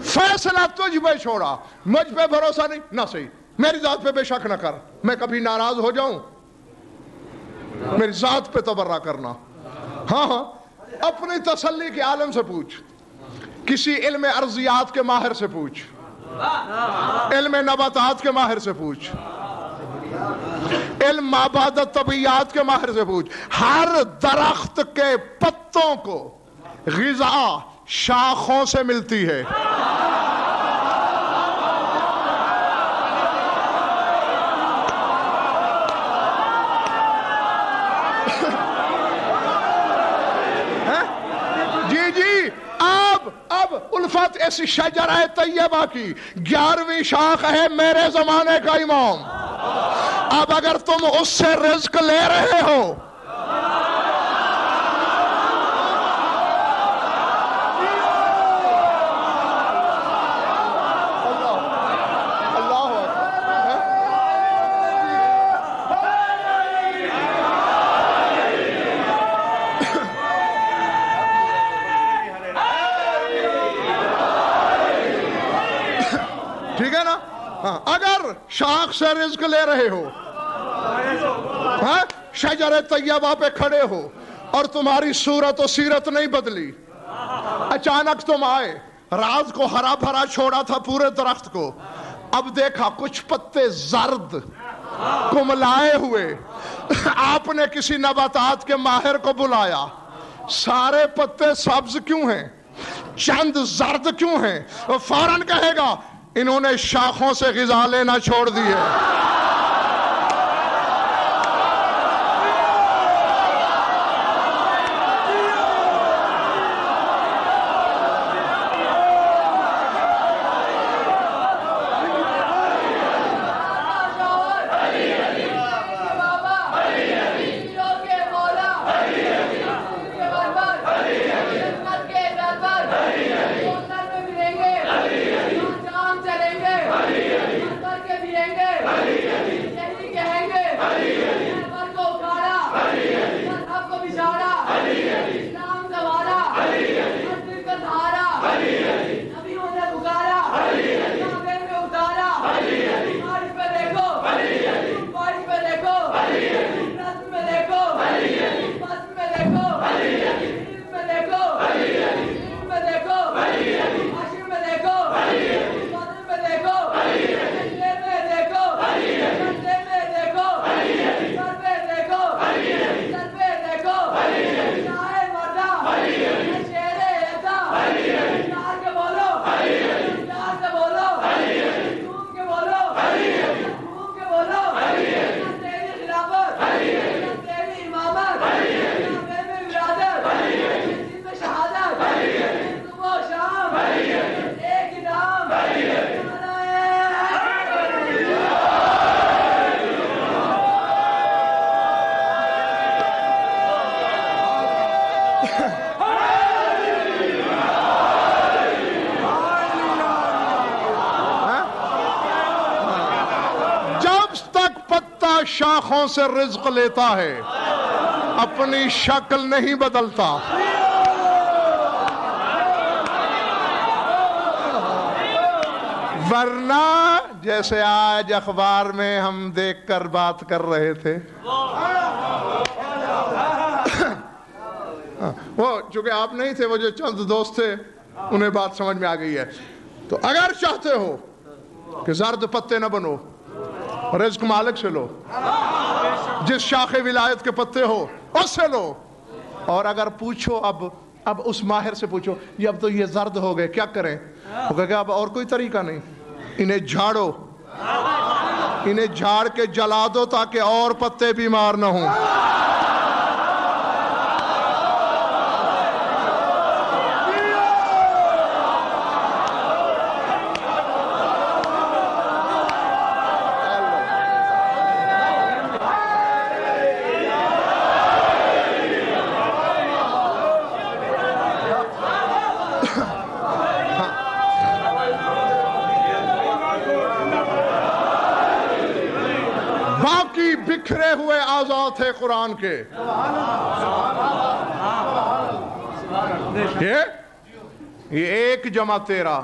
فیصلہ تجھ پہ چھوڑا, مجھ پہ بھروسہ نہیں, نہ صحیح, میری ذات پہ بے شک نہ کر, میں کبھی ناراض ہو جاؤں, میری ذات پہ تبرہ کرنا. ہاں اپنی تسلی کے عالم سے پوچھ, کسی علم ارضیات کے ماہر سے پوچھ, علم نباتات کے ماہر سے پوچھ, علم مابعدت طبیعیات کے ماہر سے پوچھ. ہر درخت کے پتوں کو غذا شاخوں سے ملتی ہے. جی اب الفت اس شجرہ طیبہ کی 11ویں شاخ ہے میرے زمانے کا امام. اب اگر تم اس سے رزق لے رہے ہو, ٹھیک ہے نا, اگر شاخ سے رزق لے رہے ہو, شجر طیبہ پہ کھڑے ہو اور تمہاری صورت و سیرت نہیں بدلی, اچانک تم آئے, راز کو ہرا بھرا چھوڑا تھا پورے درخت کو, اب دیکھا کچھ پتے زرد کملائے ہوئے, آپ نے کسی نباتات کے ماہر کو بلایا, سارے پتے سبز کیوں ہیں, چند زرد کیوں ہیں؟ فوراً کہے گا انہوں نے شاخوں سے غذا لینا چھوڑ دی ہے. شاخوں سے رزق لیتا ہے اپنی شکل نہیں بدلتا. ورنہ جیسے آج اخبار میں ہم دیکھ کر بات کر رہے تھے، وہ چونکہ آپ نہیں تھے، وہ جو چند دوست تھے انہیں بات سمجھ میں آ گئی ہے. تو اگر چاہتے ہو کہ زرد پتے نہ بنو، رزق مالک سے لو، جس شاخ ولایت کے پتے ہو اس سے لو. اور اگر پوچھو اب اس ماہر سے پوچھو یہ اب تو یہ زرد ہو گئے کیا کریں، وہ کہے گا اب اور کوئی طریقہ نہیں، انہیں جھاڑو، انہیں جھاڑ کے جلا دو تاکہ اور پتے بیمار نہ ہوں. باقی بکھرے ہوئے اعضاء تھے قرآن کے. یہ ایک جمع 13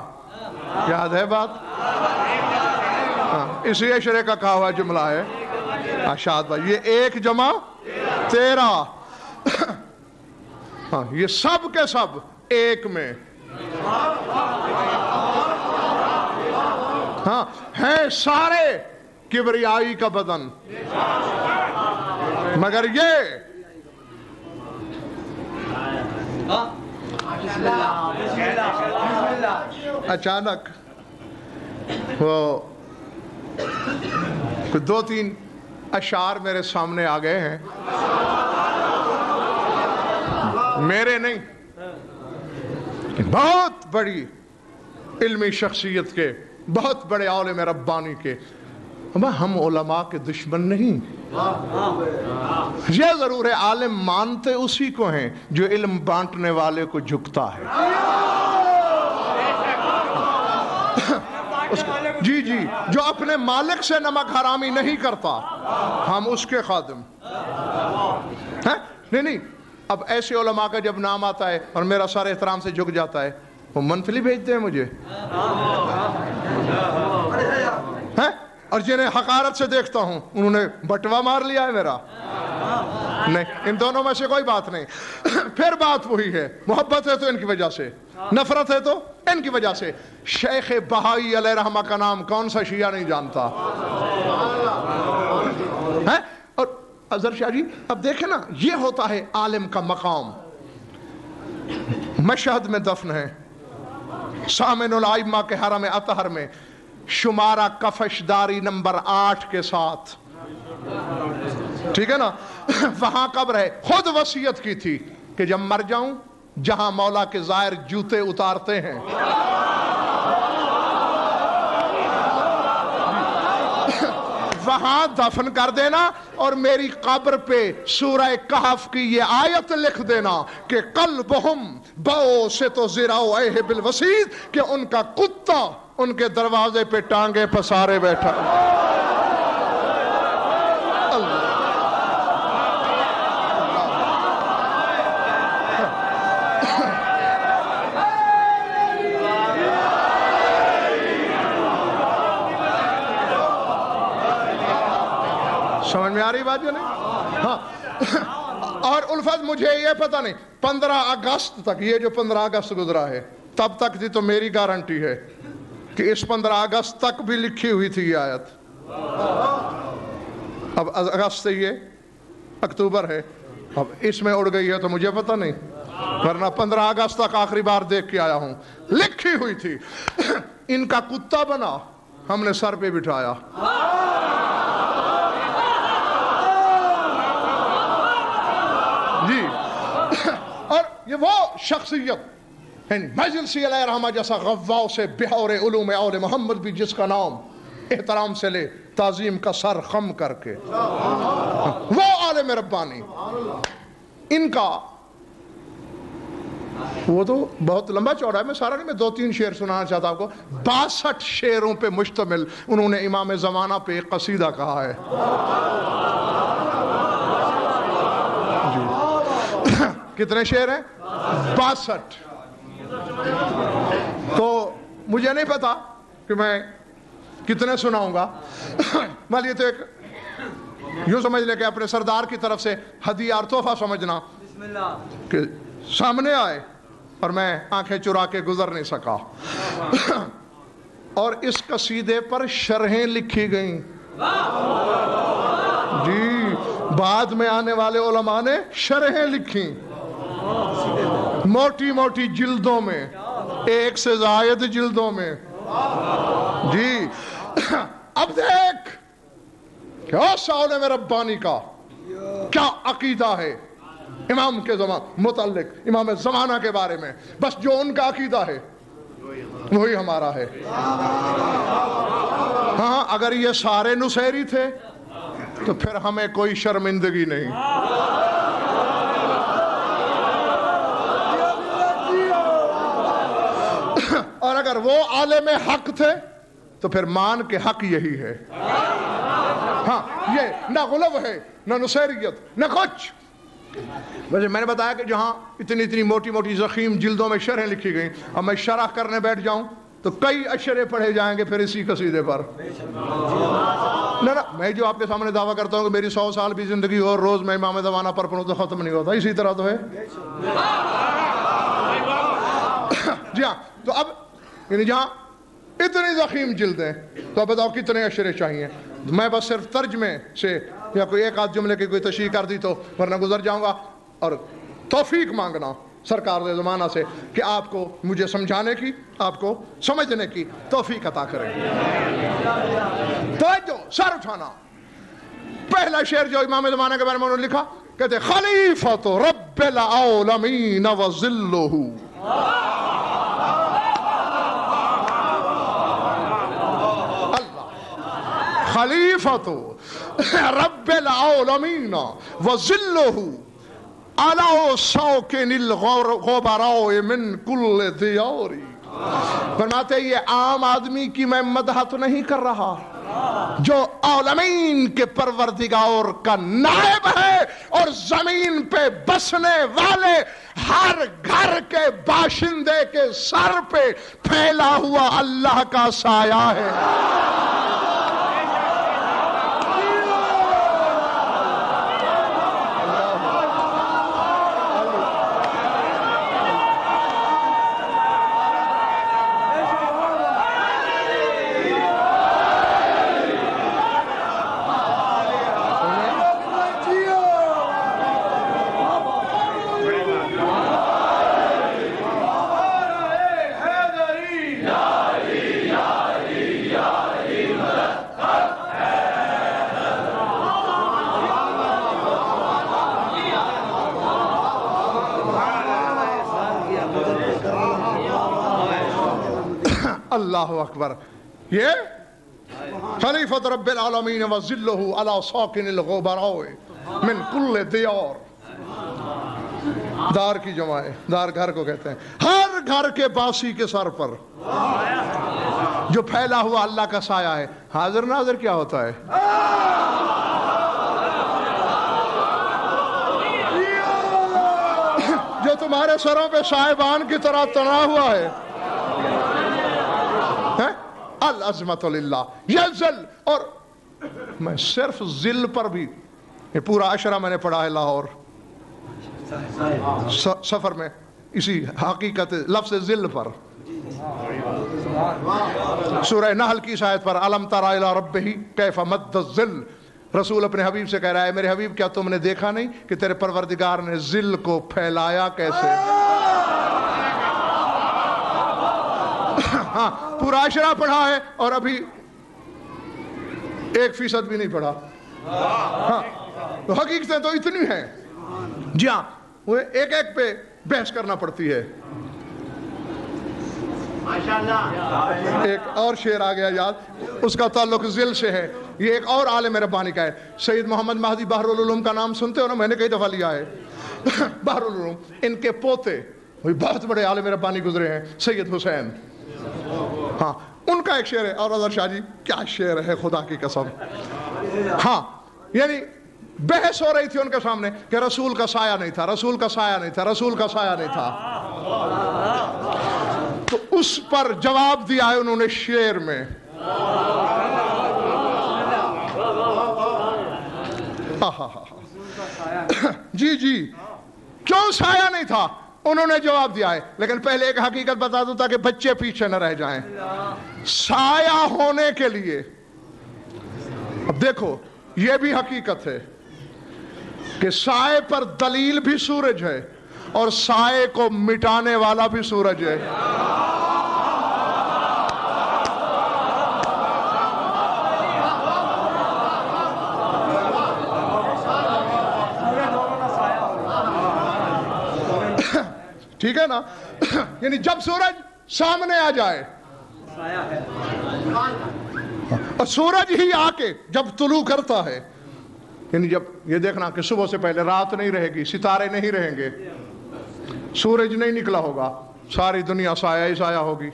یاد ہے بات؟ اسی اشرے کا کہا ہوا جملہ ہے اشاد بھائی، یہ ایک جمع 13. یہ سب کے سب ایک میں ہیں، سارے کبریائی کا بدن، مگر یہ اچانک وہ دو تین اشعار میرے سامنے آ گئے ہیں، میرے نہیں، بہت بڑی علمی شخصیت کے، بہت بڑے عالم ربانی کے. ہم علماء کے دشمن نہیں، یہ ضرور ہے عالم مانتے اسی کو ہیں جو علم بانٹنے والے کو جھکتا ہے. جی جو اپنے مالک سے نمک حرامی نہیں کرتا، ہم اس کے خادم. نہیں اب ایسے علماء کا جب نام آتا ہے اور میرا سر احترام سے جھک جاتا ہے، وہ منفلی بھیجتے ہیں مجھے، اور جنہیں حقارت سے دیکھتا ہوں انہوں نے بٹوا مار لیا ہے میرا. نہیں، ان دونوں میں سے کوئی بات نہیں. پھر بات وہی ہے، محبت ہے تو ان کی وجہ سے، نفرت ہے تو ان کی وجہ سے. شیخ بہائی علیہ رحمہ کا نام کون سا شیعہ نہیں جانتا؟ اور اظہر شاہ جی اب دیکھیں نا، یہ ہوتا ہے عالم کا مقام. مشہد میں دفن ہے، سامن الائمہ کے حرم اطہر میں، شمارہ کفشداری نمبر 8 کے ساتھ، ٹھیک ہے نا؟ وہاں قبر ہے. خود وصیت کی تھی کہ جب مر جاؤں جہاں مولا کے زائر جوتے اتارتے ہیں، وہاں دفن کر دینا، اور میری قبر پہ سورہ کہف کی یہ آیت لکھ دینا کہ قلبہم بوسط ذراعیہ بالوسید، کہ ان کا کتا ان کے دروازے پہ ٹانگیں پسارے بیٹھا. سمجھ میں آ رہی بات جو نہیں؟ ہاں. اور الفت مجھے یہ پتہ نہیں 15 اگست تک، یہ جو 15 اگست گزرا ہے تب تک تھی تو میری گارنٹی ہے کہ اس 15 اگست تک بھی لکھی ہوئی تھی یہ آیت. اب اگست سے یہ اکتوبر ہے، اب اس میں اڑ گئی ہے تو مجھے پتہ نہیں، ورنہ 15 اگست تک آخری بار دیکھ کے آیا ہوں، لکھی ہوئی تھی. ان کا کتا بنا، ہم نے سر پہ بٹھایا. جی اور یہ وہ شخصیت، مجلسی علیہ رحمہ جیسا غواؤ سے بہور علوم اول محمد بھی جس کا نام احترام سے لے، تعظیم کا سر خم کر کے، وہ عالم ربانی. ان کا وہ تو بہت لمبا چوڑا ہے، میں سارا نہیں، میں 2-3 شعر سنانا چاہتا ہوں آپ کو. 62 شعروں پہ مشتمل انہوں نے امام زمانہ پہ ایک قصیدہ کہا ہے. جی کتنے شعر ہیں؟ 62۔ تو مجھے نہیں پتا کہ میں کتنے سناؤں گا، مان لیے تو ایک یوں سمجھ لیں کہ اپنے سردار کی طرف سے ہدیہ اور تحفہ سمجھنا کہ سامنے آئے اور میں آنکھیں چرا کے گزر نہیں سکا۔ اور اس قصیدے پر شرحیں لکھی گئیں جی، بعد میں آنے والے علماء نے شرحیں لکھی موٹی موٹی جلدوں میں، 1 سے زائد جلدوں میں جی۔ اب دیکھ کہ عالم ربانی کا کیا عقیدہ ہے امام کے متعلق، امام زمانہ کے بارے میں، بس جو ان کا عقیدہ ہے وہی ہمارا ہے۔ ہاں اگر یہ سارے نصیری تھے تو پھر ہمیں کوئی شرمندگی نہیں۔ اور اگر وہ عالم حق تھے تو پھر مان کے حق یہی ہے۔ ہاں یہ نہ غلو ہے، نہ نصیریت، نہ کچھ۔ ویسے میں نے بتایا کہ جہاں اتنی موٹی موٹی ضخیم جلدوں میں شرحیں لکھی گئیں، اب میں شرح کرنے بیٹھ جاؤں تو کئی اشرے پڑھے جائیں گے پھر اسی قصیدے پر۔ نہ میں جو آپ کے سامنے دعویٰ کرتا ہوں کہ میری 100 سال بھی زندگی اور روز میں امام زمانہ پر پڑھوں تو ختم نہیں ہوتا، اسی طرح تو ہے۔ جی ہاں، تو اب یعنی جہاں اتنی ضخیم جلدیں تو اب بتاؤ کتنے اشرے چاہیے؟ میں بس صرف ترجمے سے یا کوئی ایک آدھ جملے کی کوئی تشریح کر دی تو ورنہ گزر جاؤں گا، اور توفیق مانگنا سرکار دے زمانہ سے کہ آپ کو مجھے سمجھانے کی، آپ کو سمجھنے کی توفیق عطا کریں۔ توجہ، سر اٹھانا۔ پہلا شعر جو امام زمانہ کے بارے میں انہوں نے لکھا، کہتے خلیفۃ رب العالمین وظلہ۔ خلیفۃ رب العالمین وظلہ علی ساکن الغبراء من کل دیار۔ فرماتے یہ عام آدمی کی میں مدحت نہیں کر رہا، جو عالمین کے پروردگار کا نائب ہے اور زمین پہ بسنے والے ہر گھر کے باشندے کے سر پہ پھیلا ہوا اللہ کا سایہ ہے۔ اللہ اکبر۔ یہ خلیفۃ رب العالمین وظلہ علی ساکن الغبراء من کل دیار۔ دار کی جمع ہے، دار گھر کو کہتے ہیں، ہر گھر کے باسی کے سر پر جو پھیلا ہوا اللہ کا سایہ ہے۔ حاضر ناظر کیا ہوتا ہے؟ جو تمہارے سروں پہ صاحبان کی طرح تنا ہوا ہے۔ العظمت للہ، یہ ذل۔ اور میں صرف ذل پر بھی، یہ پورا عشرہ میں نے پڑھا ہے لاہور سفر میں، اسی حقیقت لفظ ذل پر۔ سورہ نحل کی آیت پر الم تر الی ربہ کیف مد الذل، رسول اپنے حبیب سے کہہ رہا ہے میرے حبیب کیا تم نے دیکھا نہیں کہ تیرے پروردگار نے ذل کو پھیلایا کیسے؟ ہاں پورا عشرہ پڑھا ہے اور ابھی 1% بھی نہیں پڑھا۔ ہاں تو حقیقتیں تو اتنی ہیں جی ہاں، وہ ایک ایک پہ بحث کرنا پڑتی ہے۔ ایک اور شعر آ گیا یاد، اس کا تعلق ذل سے ہے، یہ ایک اور عالم ربانی کا ہے، سید محمد مہدی بحر العلوم کا نام سنتے ہو نا، میں نے کئی دفعہ لیا ہے۔ بحر العلوم، ان کے پوتے وہ بہت بڑے عالم ربانی گزرے ہیں، سید حسین، ہاں ان کا ایک شعر ہے، اور اظہر شاہ جی کیا شعر ہے خدا کی قسم۔ ہاں یعنی بحث ہو رہی تھی ان کے سامنے کہ رسول کا سایہ نہیں تھا، رسول کا سایہ نہیں تھا، رسول کا سایہ نہیں تھا. تو اس پر جواب دیا ہے انہوں نے شعر میں. جی جی، کیوں سایہ نہیں تھا انہوں نے جواب دیا ہے. لیکن پہلے ایک حقیقت بتا دوں تاکہ بچے پیچھے نہ رہ جائیں. سایہ ہونے کے لیے اب دیکھو یہ بھی حقیقت ہے کہ سائے پر دلیل بھی سورج ہے اور سائے کو مٹانے والا بھی سورج ہے. ٹھیک ہے نا؟ یعنی جب سورج سامنے آ جائے اور سورج ہی آ کے جب طلوع کرتا ہے، یعنی جب یہ دیکھنا کہ صبح سے پہلے رات نہیں رہے گی، ستارے نہیں رہیں گے، سورج نہیں نکلا ہوگا، ساری دنیا سایہ ہی سایہ ہوگی.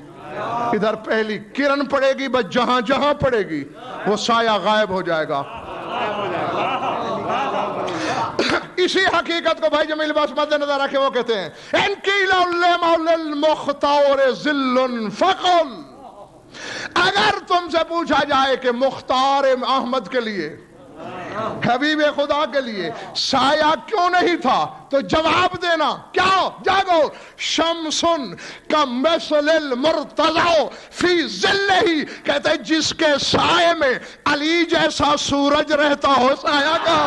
ادھر پہلی کرن پڑے گی، بس جہاں جہاں پڑے گی وہ سایہ غائب ہو جائے گا. اسی حقیقت کو بھائی جمیل بس مد نظر رکھے وہ کہتے ہیں ان قیل للمختار ذل فقل، اگر تم سے پوچھا جائے کہ مختار احمد کے لیے، حبیب خدا کے لیے سایہ کیوں نہیں تھا، تو جواب دینا کیا؟ جاگو، شمس کمثل المرتضی فی ظلہ، کہتے ہیں جس کے سائے میں علی جیسا سورج رہتا ہو سایہ کا.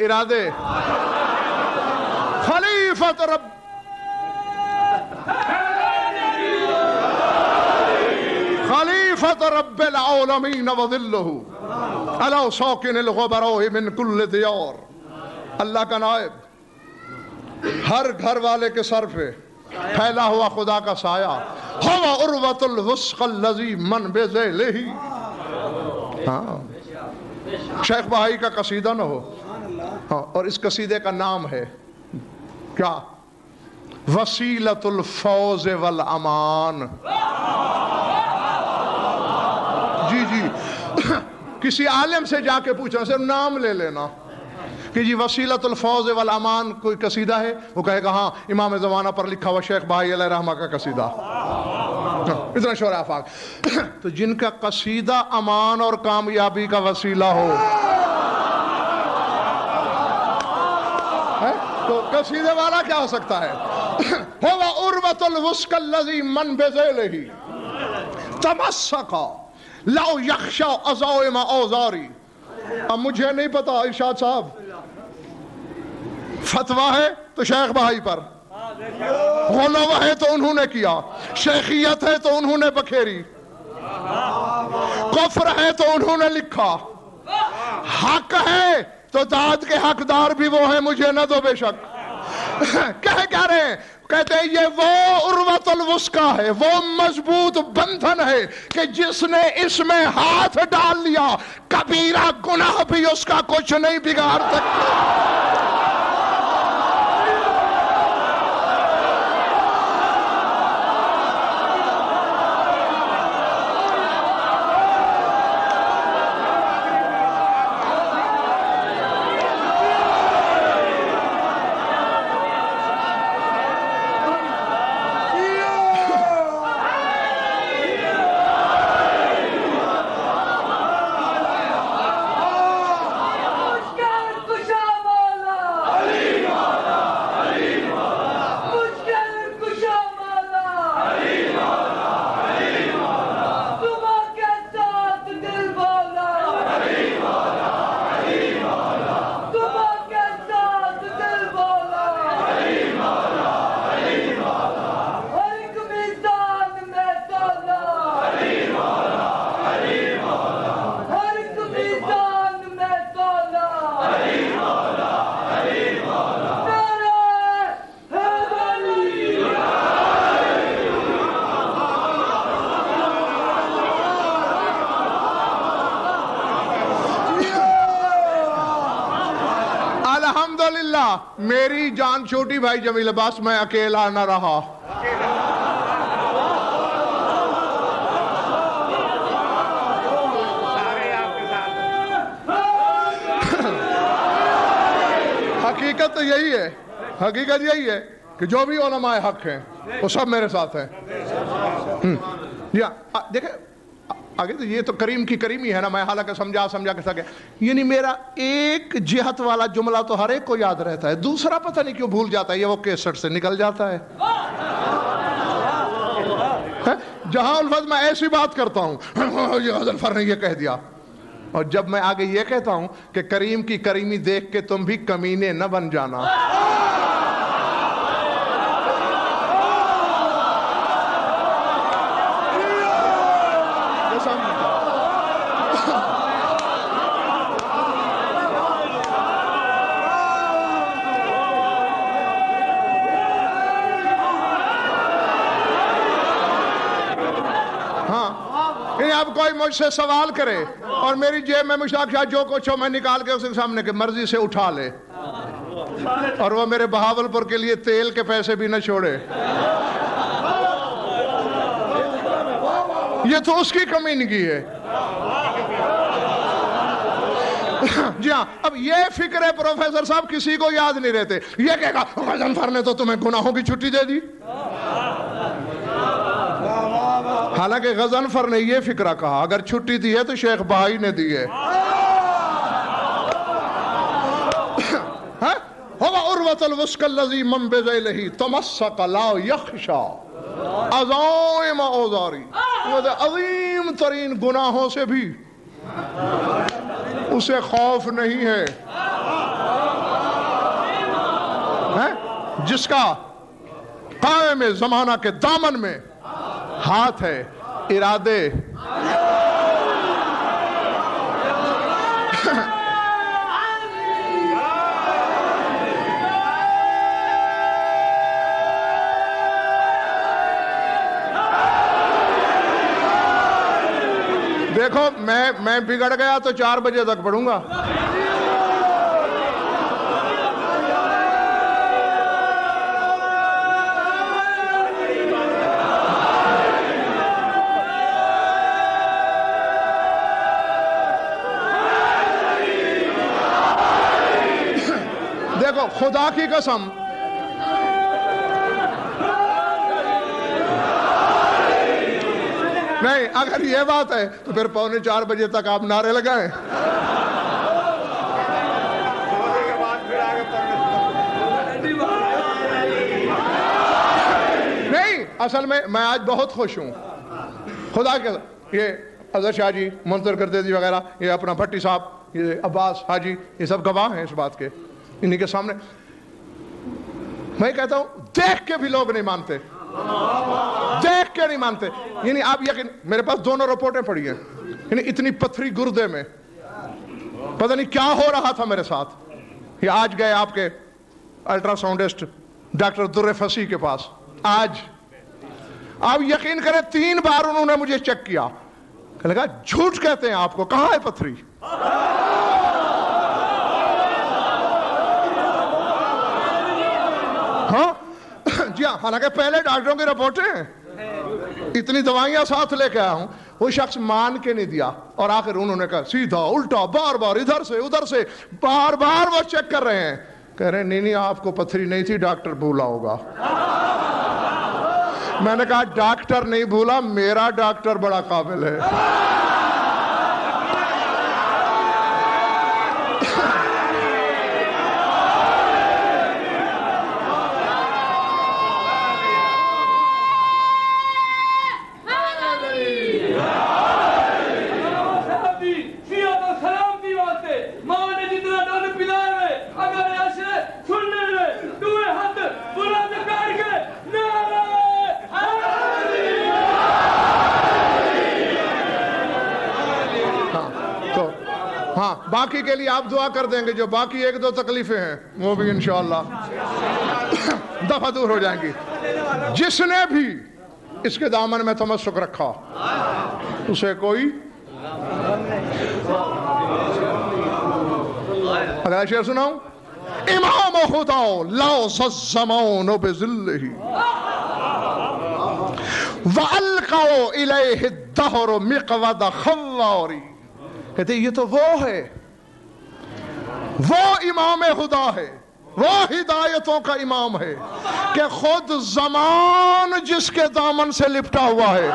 ارادے خلیفت رب العالمین وظلہ علی ساکن الغبراء من کل دیار. اللہ کا نائب ہر گھر والے کے سر پہ پھیلا ہوا خدا کا سایہ. ہوا عروۃ الوثق الذی من بذیلہ. ہاں شیخ بہائی کا قصیدہ نہ ہو، ہاں، اور اس قصیدے کا نام ہے کیا؟ وسیلۃ الفوز والامان. جی جی، کسی عالم سے جا کے پوچھنا، صرف نام لے لینا کہ جی وسیلۃ الفوز والامان کوئی قصیدہ ہے، وہ کہے گا ہاں امام زمانہ پر لکھا ہوا شیخ بہائی علیہ رحمہ کا قصیدہ. اتنا شور آفاق. تو جن کا قصیدہ امان اور کامیابی کا وسیلہ ہو تو قصیدے والا کیا ہو سکتا ہے؟ ہوا عروۃ الوثق الذی من بذیلہ تمسک لو یخشی عزائم اوزاری. اب مجھے نہیں پتا ارشاد صاحب، فتویٰ ہے تو شیخ بہائی پر، غلوہ ہے تو انہوں نے کیا، شیخیت ہے تو انہوں نے بکھیری، کفر ہے تو انہوں نے لکھا، حق ہے تو داد کے حقدار بھی وہ ہیں، مجھے نہ دو بے شک. کہہ رہے ہیں، کہتے ہیں یہ وہ عروۃ الوثقی ہے، وہ مضبوط بندھن ہے کہ جس نے اس میں ہاتھ ڈال لیا کبیرہ گناہ بھی اس کا کچھ نہیں بگاڑ سکتا. کیا میری جان چھوٹی بھائی جمیل عباس میں اکیلا نہ رہا. حقیقت تو یہی ہے, حقیقت یہی ہے کہ جو بھی علماء حق ہیں وہ سب میرے ساتھ ہیں. دیکھیں آگے تو یہ تو کریم کی کریمی ہے نا, میں حالانکہ سمجھا کے سکے, یعنی میرا ایک جہت والا جملہ تو ہر ایک کو یاد رہتا ہے, دوسرا پتہ نہیں کیوں بھول جاتا ہے, یہ وہ کیسٹ سے نکل جاتا ہے. جہاں الفاظ میں ایسی بات کرتا ہوں یہ غضنفر نے یہ کہہ دیا, اور جب میں آگے یہ کہتا ہوں کہ کریم کی کریمی دیکھ کے تم بھی کمینے نہ بن جانا. اب کوئی مجھ سے سوال کرے اور میری جیب میں مشتاق شاہ جو کچھ ہو میں نکال کے اس کے سامنے کے مرضی سے اٹھا لے, اور وہ میرے بہاولپور کے لیے تیل کے پیسے بھی نہ چھوڑے, یہ تو اس کی کمینگی ہے. جی ہاں, اب یہ فکر ہے پروفیسر صاحب کسی کو یاد نہیں رہتے. یہ کہے گا غضنفر نے تو تمہیں گناہوں کی چھٹی دے دی, حالانکہ غضنفر نے یہ فکرہ کہا اگر چھٹی دی ہے تو شیخ بہائی نے دی ہے. هو عروة الوثقى الذي من بذيله تمسك لا يخشى عظائم اوزاری, وہ عظیم ترین گناہوں سے بھی اسے خوف نہیں ہے, جس کا قائم زمانہ کے دامن میں ہاتھ ہے, ارادے دیکھو میں بگڑ گیا تو 4 بجے تک پڑھوں گا. دیکھو خدا کی قسم نہیں, اگر یہ بات ہے تو پھر 3:45 بجے تک آپ نعرے لگائیں. نہیں, اصل میں آج بہت خوش ہوں خدا کے. یہ اظہر شاہ جی, منظر گردیزی وغیرہ, یہ اپنا بھٹی صاحب, یہ عباس حاجی, یہ سب گواہ ہیں اس بات کے. انہی کے سامنے میں کہتا ہوں دیکھ کے بھی لوگ نہیں مانتے, دیکھ کے نہیں مانتے. یعنی آپ یقین, میرے پاس دونوں رپورٹیں پڑی ہیں, یعنی اتنی پتھری گردے میں پتہ نہیں کیا ہو رہا تھا میرے ساتھ. یہ آج گئے آپ کے الٹرا ساؤنڈسٹ ڈاکٹر در فصیح کے پاس, آج آپ یقین کریں 3 بار انہوں نے مجھے چیک کیا, کہنے لگا جھوٹ کہتے ہیں آپ کو, کہاں ہے پتھری. ہاں جی ہاں, حالانکہ پہلے ڈاکٹروں کی رپورٹیں ہیں, اتنی دوائیاں ساتھ لے کے آیا ہوں, وہ شخص مان کے نہیں دیا, اور آخر انہوں نے کہا سیدھا الٹا بار بار ادھر سے ادھر سے بار بار وہ چیک کر رہے ہیں, کہہ رہے ہیں نہیں آپ کو پتھری نہیں تھی, ڈاکٹر بھولا ہوگا. میں نے کہا ڈاکٹر نہیں بھولا, میرا ڈاکٹر بڑا قابل ہے. ہاں باقی کے لیے آپ دعا کر دیں گے, جو باقی 1-2 تکلیفیں ہیں وہ بھی انشاءاللہ دفع دور ہو جائیں گی. جس نے بھی اس کے دامن میں تمسک رکھا اسے کوئی اگلا شعر سناؤں, امام خدا لوز الزمان بذلہ وَأَلْقَوْا إِلَيْهِ الدَّهْرُ مِقْوَدَ خواری. کہتے ہیں یہ تو وہ ہے، وہ امام خدا ہے، وہ ہدایتوں کا امام ہے کہ خود زمان جس کے دامن سے لپٹا ہوا ہے.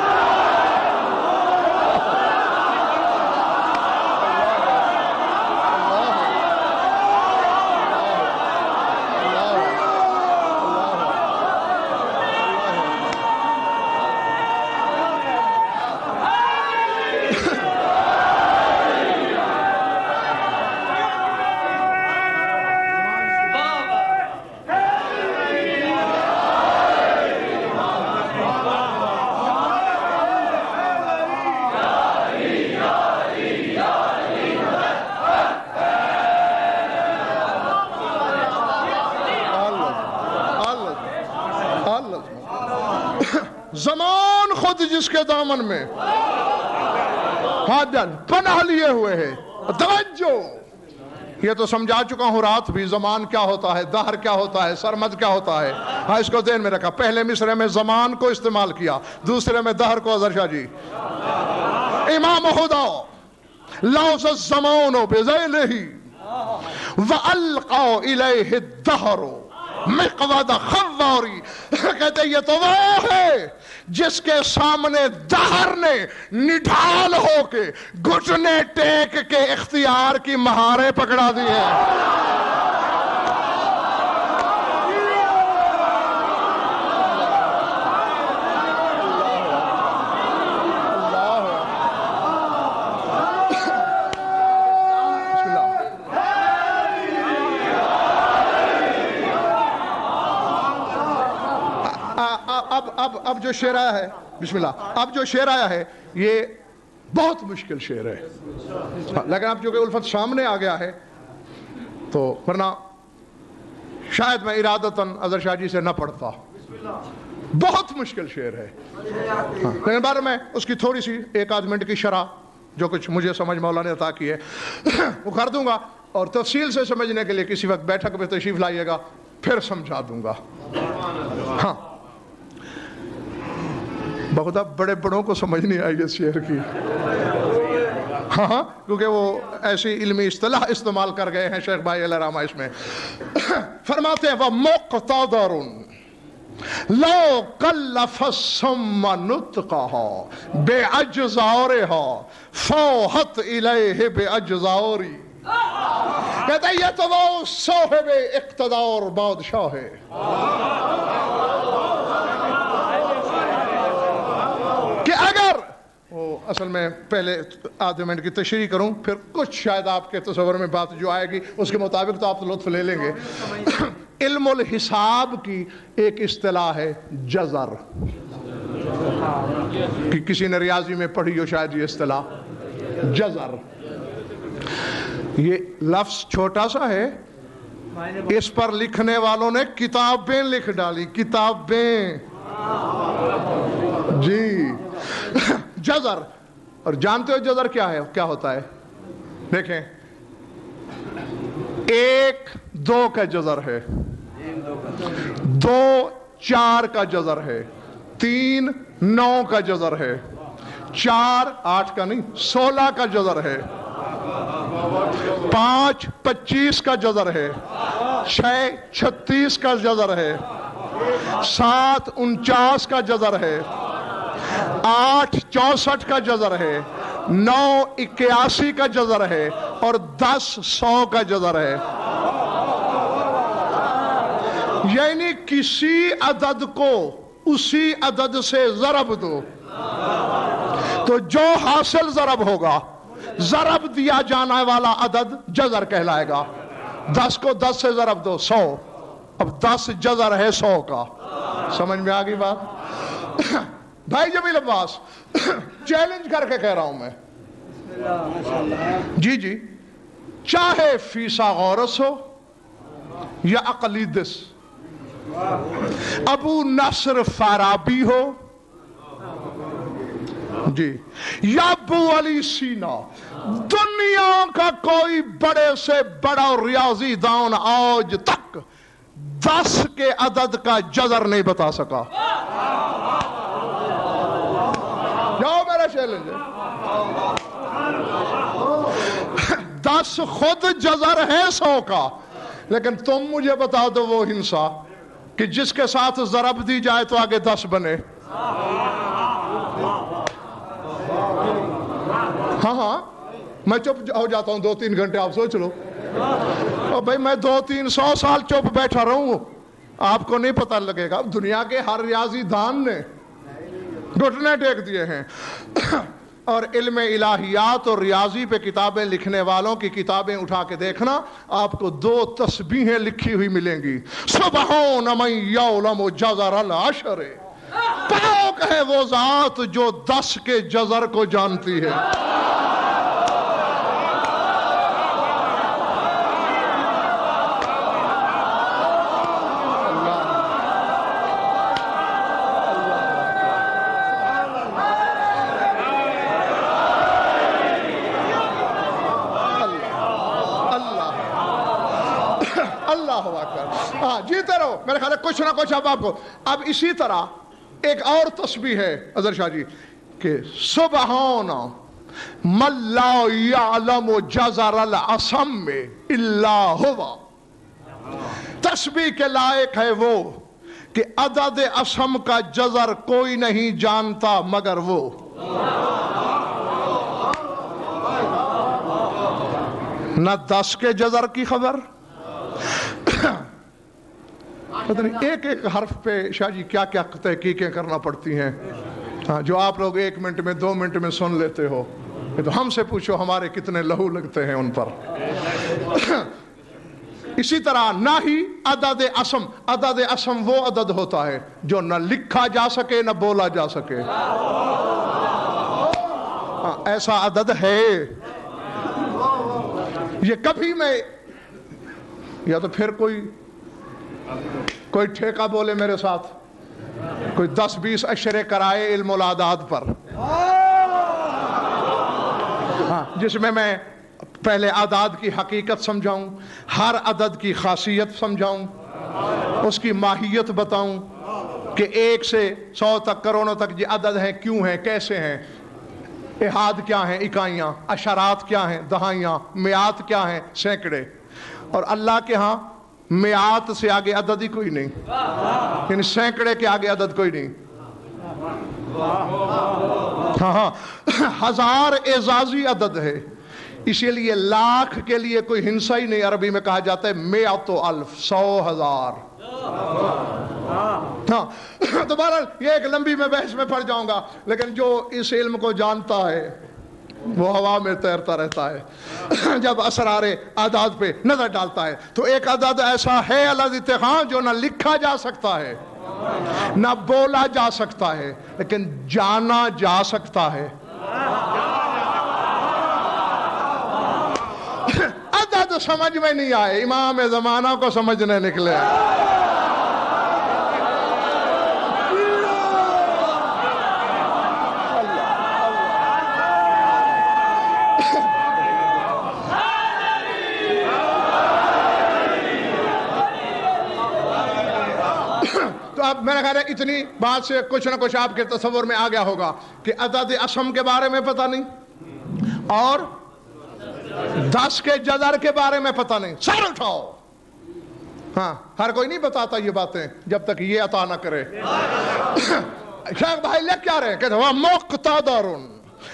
زمان خود جس کے دامن میں پناہ لیے ہوئے ہے. توجہ، یہ تو سمجھا چکا ہوں رات بھی زمان کیا ہوتا ہے، دہر کیا ہوتا ہے، سرمد کیا ہوتا ہے. ہاں اس کو ذہن میں رکھا. پہلے مصرے میں زمان کو استعمال کیا، دوسرے میں دہر کو. اظہر شاہ جی امام خدا لوز الزمان بذیلہ وَأَلْقَوْا إِلَيْهِ الدَّهْرُ مِقْوَدَ خواری. کہتے ہیں یہ تو وہ ہے جس کے سامنے دہر نے نڈھال ہو کے گھٹنے ٹیک کے اختیار کی مہاریں پکڑا دی ہیں. اب جو شعر آیا ہے، بسم اللہ، اب جو شعر آیا ہے یہ بہت مشکل شعر ہے، لیکن اب چونکہ الفت سامنے آ گیا ہے تو ورنہ شاید میں ارادتاً اظہر شاہ جی سے نہ پڑھتا. بہت مشکل شعر ہے، لیکن بارے میں اس کی تھوڑی سی 1-8 منٹ کی شرح جو کچھ مجھے سمجھ مولا نے عطا کی ہے وہ کر دوں گا، اور تفصیل سے سمجھنے کے لیے کسی وقت بیٹھک پہ تشریف لائیے گا، پھر سمجھا دوں گا. ہاں بخدا بڑے بڑوں کو سمجھ نہیں آئی اس شعر کی، ہاں کیونکہ وہ ایسی علمی اصطلاح استعمال کر گئے ہیں شیخ بھائی علیہ رحمہ. اس میں فرماتے ہیں وَمُقْتَدَرٌ لَوْ قَلَّفَ السُّمَّ نُطْقَهَا بِأَجْزَارِهَا فَوْحَتْ إِلَيْهِ بِأَجْزَارِ. کہتا ہے یہ تو وہ صاحب اقتدار بادشاہ ہے کہ اگر وہ اصل میں پہلے آدھے منٹ کی تشریح کروں، پھر کچھ شاید آپ کے تصور میں بات جو آئے گی اس کے مطابق تو آپ لطف لے لیں گے. علم الحساب کی ایک اصطلاح ہے جزر، کہ کسی نے ریاضی میں پڑھی ہو شاید یہ اصطلاح جزر. یہ لفظ چھوٹا سا ہے، اس پر لکھنے والوں نے کتابیں لکھ ڈالی، کتابیں جی. جزر، اور جانتے ہو جزر کیا ہے، کیا ہوتا ہے؟ دیکھیں 1-2 کا جزر ہے، 2-4 کا جزر ہے، 3-9 کا جزر ہے، 4-8 کا نہیں 16 کا جزر ہے، 5-25 کا جزر ہے، 6-36 کا جزر ہے، 7-49 کا جزر ہے، 8-64 کا جزر ہے، 9-81 کا جزر ہے، اور 10-100 کا جزر ہے. یعنی کسی عدد کو اسی عدد سے ضرب دو تو جو حاصل ضرب ہوگا، ضرب دیا جانے والا عدد جزر کہلائے گا. 10 کو 10 سے ضرب دو 100، اب 10 جزر ہے 100 کا. سمجھ میں آگئی بات؟ بھائی جمیل عباس چیلنج کر کے کہہ رہا ہوں میں، جی جی، چاہے فیثاغورس ہو یا اقلیدس، ابو نصر فارابی ہو، جی یا ابو علی سینا، دنیا کا کوئی بڑے سے بڑا ریاضی دان آج تک 10 کے عدد کا جذر نہیں بتا سکا. جاؤ میرا چیلنج ہے. 10 خود جذر ہے 100 کا، لیکن تم مجھے بتا دو وہ ہنسا کہ جس کے ساتھ ضرب دی جائے تو آگے 10 بنے. ہاں میں چپ ہو جاتا ہوں 2-3 گھنٹے، آپ سوچ لو. اور بھائی میں 200-300 سال چپ بیٹھا رہوں، آپ کو نہیں پتہ لگے گا. دنیا کے ہر ریاضی دان نے گھٹنے ٹیک دیے ہیں. اور علم الہیات اور ریاضی پہ کتابیں لکھنے والوں کی کتابیں اٹھا کے دیکھنا، آپ کو 2 تسبیحیں لکھی ہوئی ملیں گی. سبحان من یعلم جذر العشر، پاک ہے وہ ذات جو 10 کے جذر کو جانتی ہے. ہاں جیتے رہو. میرے خیال ہے کچھ نہ کچھ اب آپ کو. اب اسی طرح ایک اور تسبیح ہے اظہر شاہ جی کہ سبحان من لا یعلم جذر العصم الا ہوا. تسبیح کے لائق ہے وہ کہ عدد عصم کا جذر کوئی نہیں جانتا مگر وہ. نہ 10 کے جذر کی خبر، پتہ نہیں ایک ایک حرف پہ شاہ جی کیا کیا تحقیقیں کرنا پڑتی ہیں. ہاں جو آپ لوگ 1 منٹ میں 2 منٹ میں سن لیتے ہو، یہ تو ہم سے پوچھو ہمارے کتنے لہو لگتے ہیں ان پر. اسی طرح نہ ہی عدد عصم، عدد عصم وہ عدد ہوتا ہے جو نہ لکھا جا سکے نہ بولا جا سکے. ہاں ایسا عدد ہے. یہ کبھی میں یا تو پھر کوئی ٹھیکہ بولے میرے ساتھ، کوئی 10-20 اشرے کرائے علم الاعداد پر، ہاں جس میں پہلے اعداد کی حقیقت سمجھاؤں، ہر عدد کی خاصیت سمجھاؤں، اس کی ماہیت بتاؤں کہ 1 سے 100 تک کروڑوں تک یہ عدد ہیں، کیوں ہیں، کیسے ہیں، احاد کیا ہیں، اکائیاں، عشرات کیا ہیں، دہائیاں، میعات کیا ہیں، سینکڑے. اور اللہ کے ہاں میعات سے آگے عدد ہی کوئی نہیں، یعنی سینکڑے کے آگے عدد کوئی نہیں. ہاں 1000 اعزازی عدد ہے، اسی لیے لاکھ کے لیے کوئی ہنسا ہی نہیں. عربی میں کہا جاتا ہے مئۃ الف، 100,000. ہاں تو بہرحال یہ ایک لمبی میں بحث میں پڑ جاؤں گا، لیکن جو اس علم کو جانتا ہے وہ ہوا میں تیرتا رہتا ہے. جب اسرار اعداد پہ نظر ڈالتا ہے تو ایک عدد ایسا ہے الذی جو نہ لکھا جا سکتا ہے نہ بولا جا سکتا ہے، لیکن جانا جا سکتا ہے. عدد سمجھ میں نہیں آئے، امام زمانہ کو سمجھنے نکلے. اب میرا خیال ہے اتنی بات سے کچھ نہ کچھ آپ کے تصور میں آ گیا ہوگا کہ عدد عصم کے بارے میں پتہ نہیں اور 10 کے جذر کے بارے میں پتہ نہیں. سر اٹھاؤ. ہاں ہر کوئی نہیں بتاتا یہ باتیں جب تک یہ عطا نہ کرے. شیخ بھائی لکھ کیا رہے کہ وہ مقتدر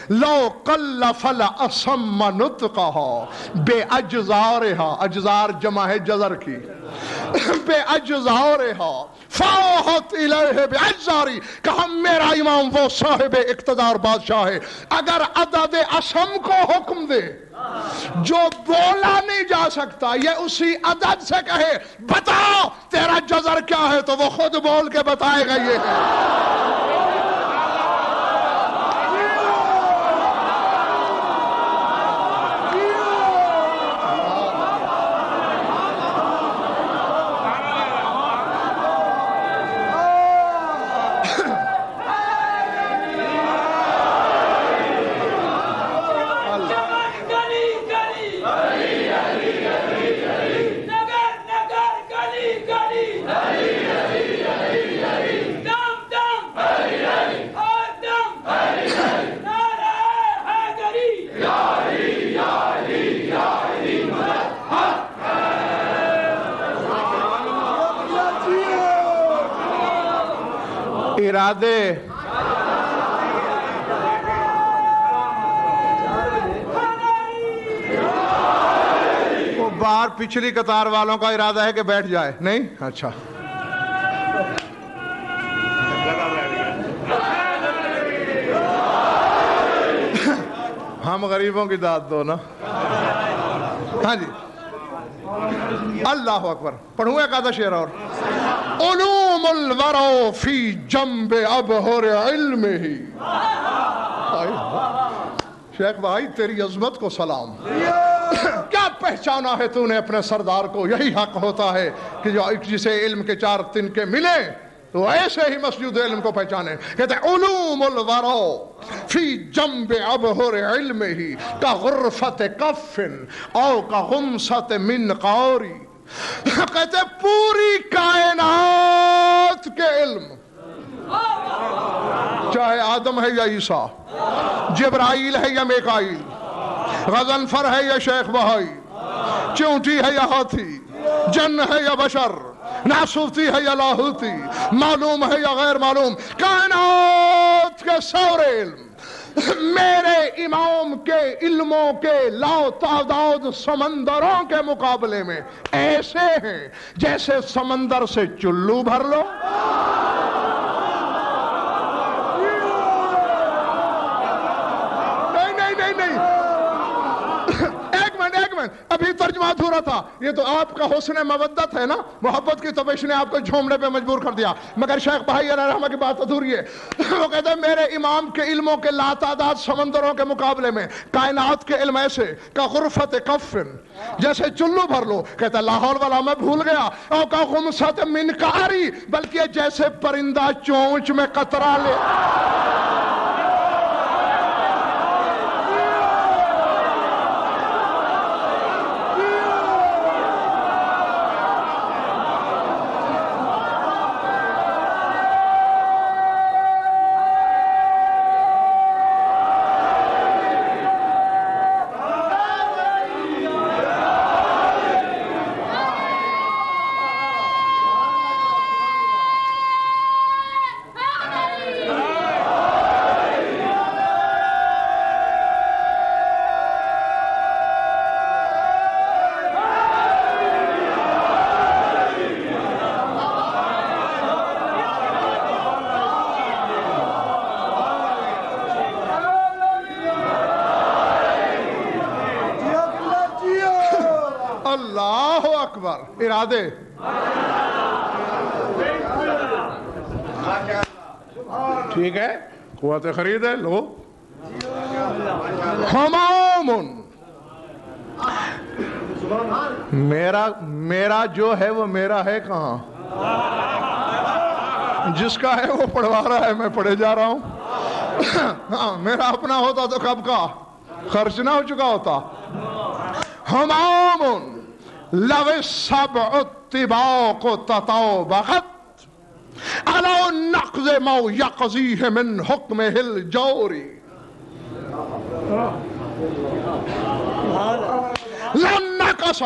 لو قلف الاسم نطقها باجزارها، اجزار جمع ہے جزر کی، باجزارها فاحت الیہ باجزاری، کہا میرا امام وہ صاحب اقتدار بادشاہ ہے، اگر عدد عصم کو حکم دے جو بولا نہیں جا سکتا، یہ اسی عدد سے کہے بتا تیرا جزر کیا ہے، تو وہ خود بول کے بتائے گا. یہ ہے ارادے وہ باہر پچھلی قطار والوں کا ارادہ ہے کہ بیٹھ جائے نہیں؟ اچھا ہم غریبوں کی داد دو نا. ہاں جی اللہ اکبر. پڑھوں ایک آدھا شعر اور. علوم الورع فی جنب ابہر علم ہی. شیخ بھائی تیری عظمت کو سلام. کیا پہچانا ہے تو نے اپنے سردار کو؟ یہی حق ہوتا ہے کہ جو جسے علم کے 4 تنکے ملے تو ایسے ہی مسجد علم کو پہچانے. کہتے ہیں علوم الورع فی جنب ابہر علم ہی کغرفت کف او کغمست منقاری. کہتے ہیں پوری کائنات کے علم، چاہے آدم ہے یا عیسیٰ، جبرائیل ہے یا میکائیل، غضنفر ہے یا شیخ بہائی، چونٹی ہے یا ہاتھی، جن ہے یا بشر، ناسوتی ہے یا لاہوتی، معلوم ہے یا غیر معلوم، کائنات کے سارے علم میرے امام کے علموں کے لا تعداد سمندروں کے مقابلے میں ایسے ہیں جیسے سمندر سے چلو بھر لو. نہیں ایک منٹ ابھی ترجمہ ادھورا تھا. یہ تو آپ کا حسن مودت ہے نا، محبت کی تپش نے آپ کو جھومنے پہ مجبور کر دیا. مگر شیخ بھائی علیہ رحمہ کی بات ادھوری ہے. وہ کہتے ہیں میرے امام کے علموں کے لاتعداد سمندروں کے مقابلے میں کائنات کے علم ایسے کا غرفت کفن، جیسے چلو بھر لو. کہتا ہے لاہور والا میں بھول گیا. او کا غمست منقاری، بلکہ جیسے پرندہ چونچ میں قطرہ لے. اللہ اکبر. ارادے ٹھیک ہے، قوت خرید ہے. لو ہمام میرا جو ہے وہ میرا ہے کہاں؟ جس کا ہے وہ پڑھوا رہا ہے، میں پڑھے جا رہا ہوں. ہاں میرا اپنا ہوتا تو کب کا خرچ نہ ہو چکا ہوتا. ہمام لو السبع الطباق تطابقت على النقض ما يقضيه من حكمه الجوري لن نقص.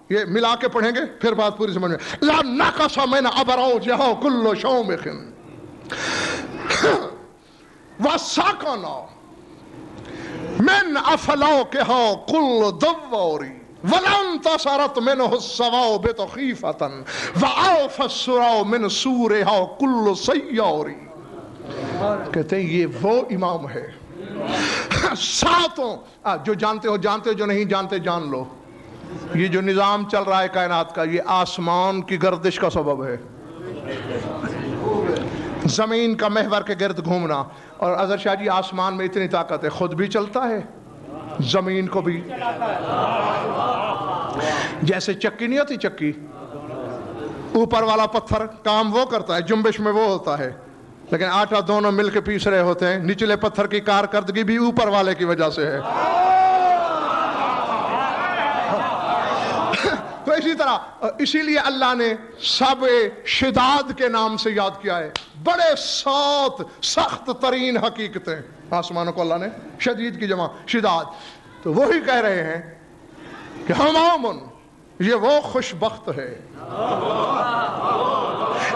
یہ ملا کے پڑھیں گے پھر بات پوری سمجھ میں. لن نقص من ابروجها كل شومخ وسكن من افلاكها كل دوار وَلَنْ تَصَرَتْ مِنْهُ الصَّوَابِتُ خِيفَةً وَعَوْفَ السُّرَوْ مِنْ سُورِهَا كُلُّ سَيَّارِ. کہتے ہیں یہ وہ امام ہے. ساتوں جو جانتے ہو جانتے ہو، جو نہیں جانتے جان لو. یہ جو نظام چل رہا ہے کائنات کا، یہ آسمان کی گردش کا سبب ہے. زمین کا محور کے گرد گھومنا. اور اظہر شاہ جی آسمان میں اتنی طاقت ہے، خود بھی چلتا ہے، زمین کو بھی. جیسے چکی نہیں ہوتی، چکی اوپر والا پتھر کام وہ کرتا ہے، جنبش میں وہ ہوتا ہے، لیکن آٹا دونوں مل کے پیس رہے ہوتے ہیں. نچلے پتھر کی کارکردگی بھی اوپر والے کی وجہ سے ہے. تو اسی طرح اسی لیے اللہ نے سب شداد کے نام سے یاد کیا ہے. بڑے 7 سخت ترین حقیقتیں آسمانوں کو اللہ نے، شدید کی جمع شداد. تو وہی کہہ رہے ہیں کہ ہمامن، یہ وہ خوش بخت ہے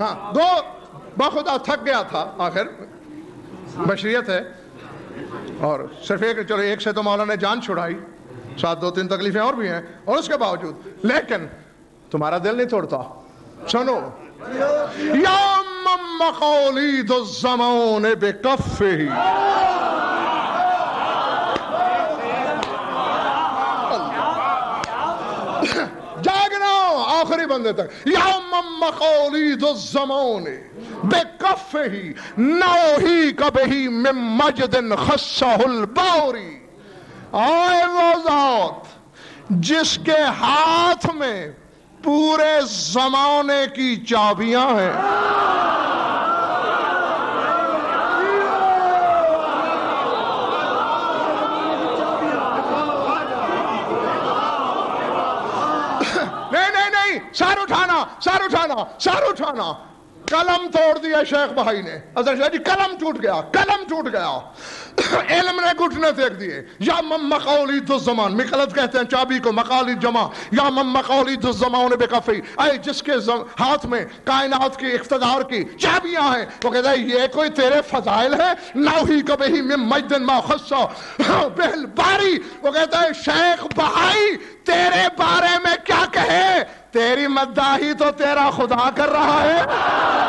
ہاں دو بخدا تھک گیا تھا، آخر بشریت ہے، اور صرف ایک، چلو ایک سے تو مولا نے جان چھڑائی، ساتھ 2-3 تکلیفیں اور بھی ہیں، اور اس کے باوجود لیکن تمہارا دل نہیں توڑتا. سنو، یا من مقالید الزمان بکفہ، جاگنا آخری بندے تک، یا من مقالید الزمان بکفہ نوحیک بہ من مجد خصہ البوری. آئے وہ ذات جس کے ہاتھ میں پورے زمانے کی چابیاں ہیں. نہیں، سر اٹھانا، سر اٹھانا، سر اٹھانا. قلم توڑ دیا شیخ بھائی نے. اظہر شاہ جی قلم ٹوٹ گیا، قلم ٹوٹ گیا. علم نے گھٹنے پھینک دیے. یا من مقالید الزمان، مقلد کہتے ہیں چابی کو، مقالید جمع. یا من مقالید الزمان بکفی، اے جس کے ہاتھ میں کائنات کی اقتدار کی چابیاں ہیں. وہ کہتا ہے یہ کوئی تیرے فضائل ہے؟ نوحیک بہ من مجد ما خصہ بہل باری. وہ کہتا ہے شیخ بھائی تیرے بارے میں کیا کہے، تیری مداحی تو تیرا خدا کر رہا ہے.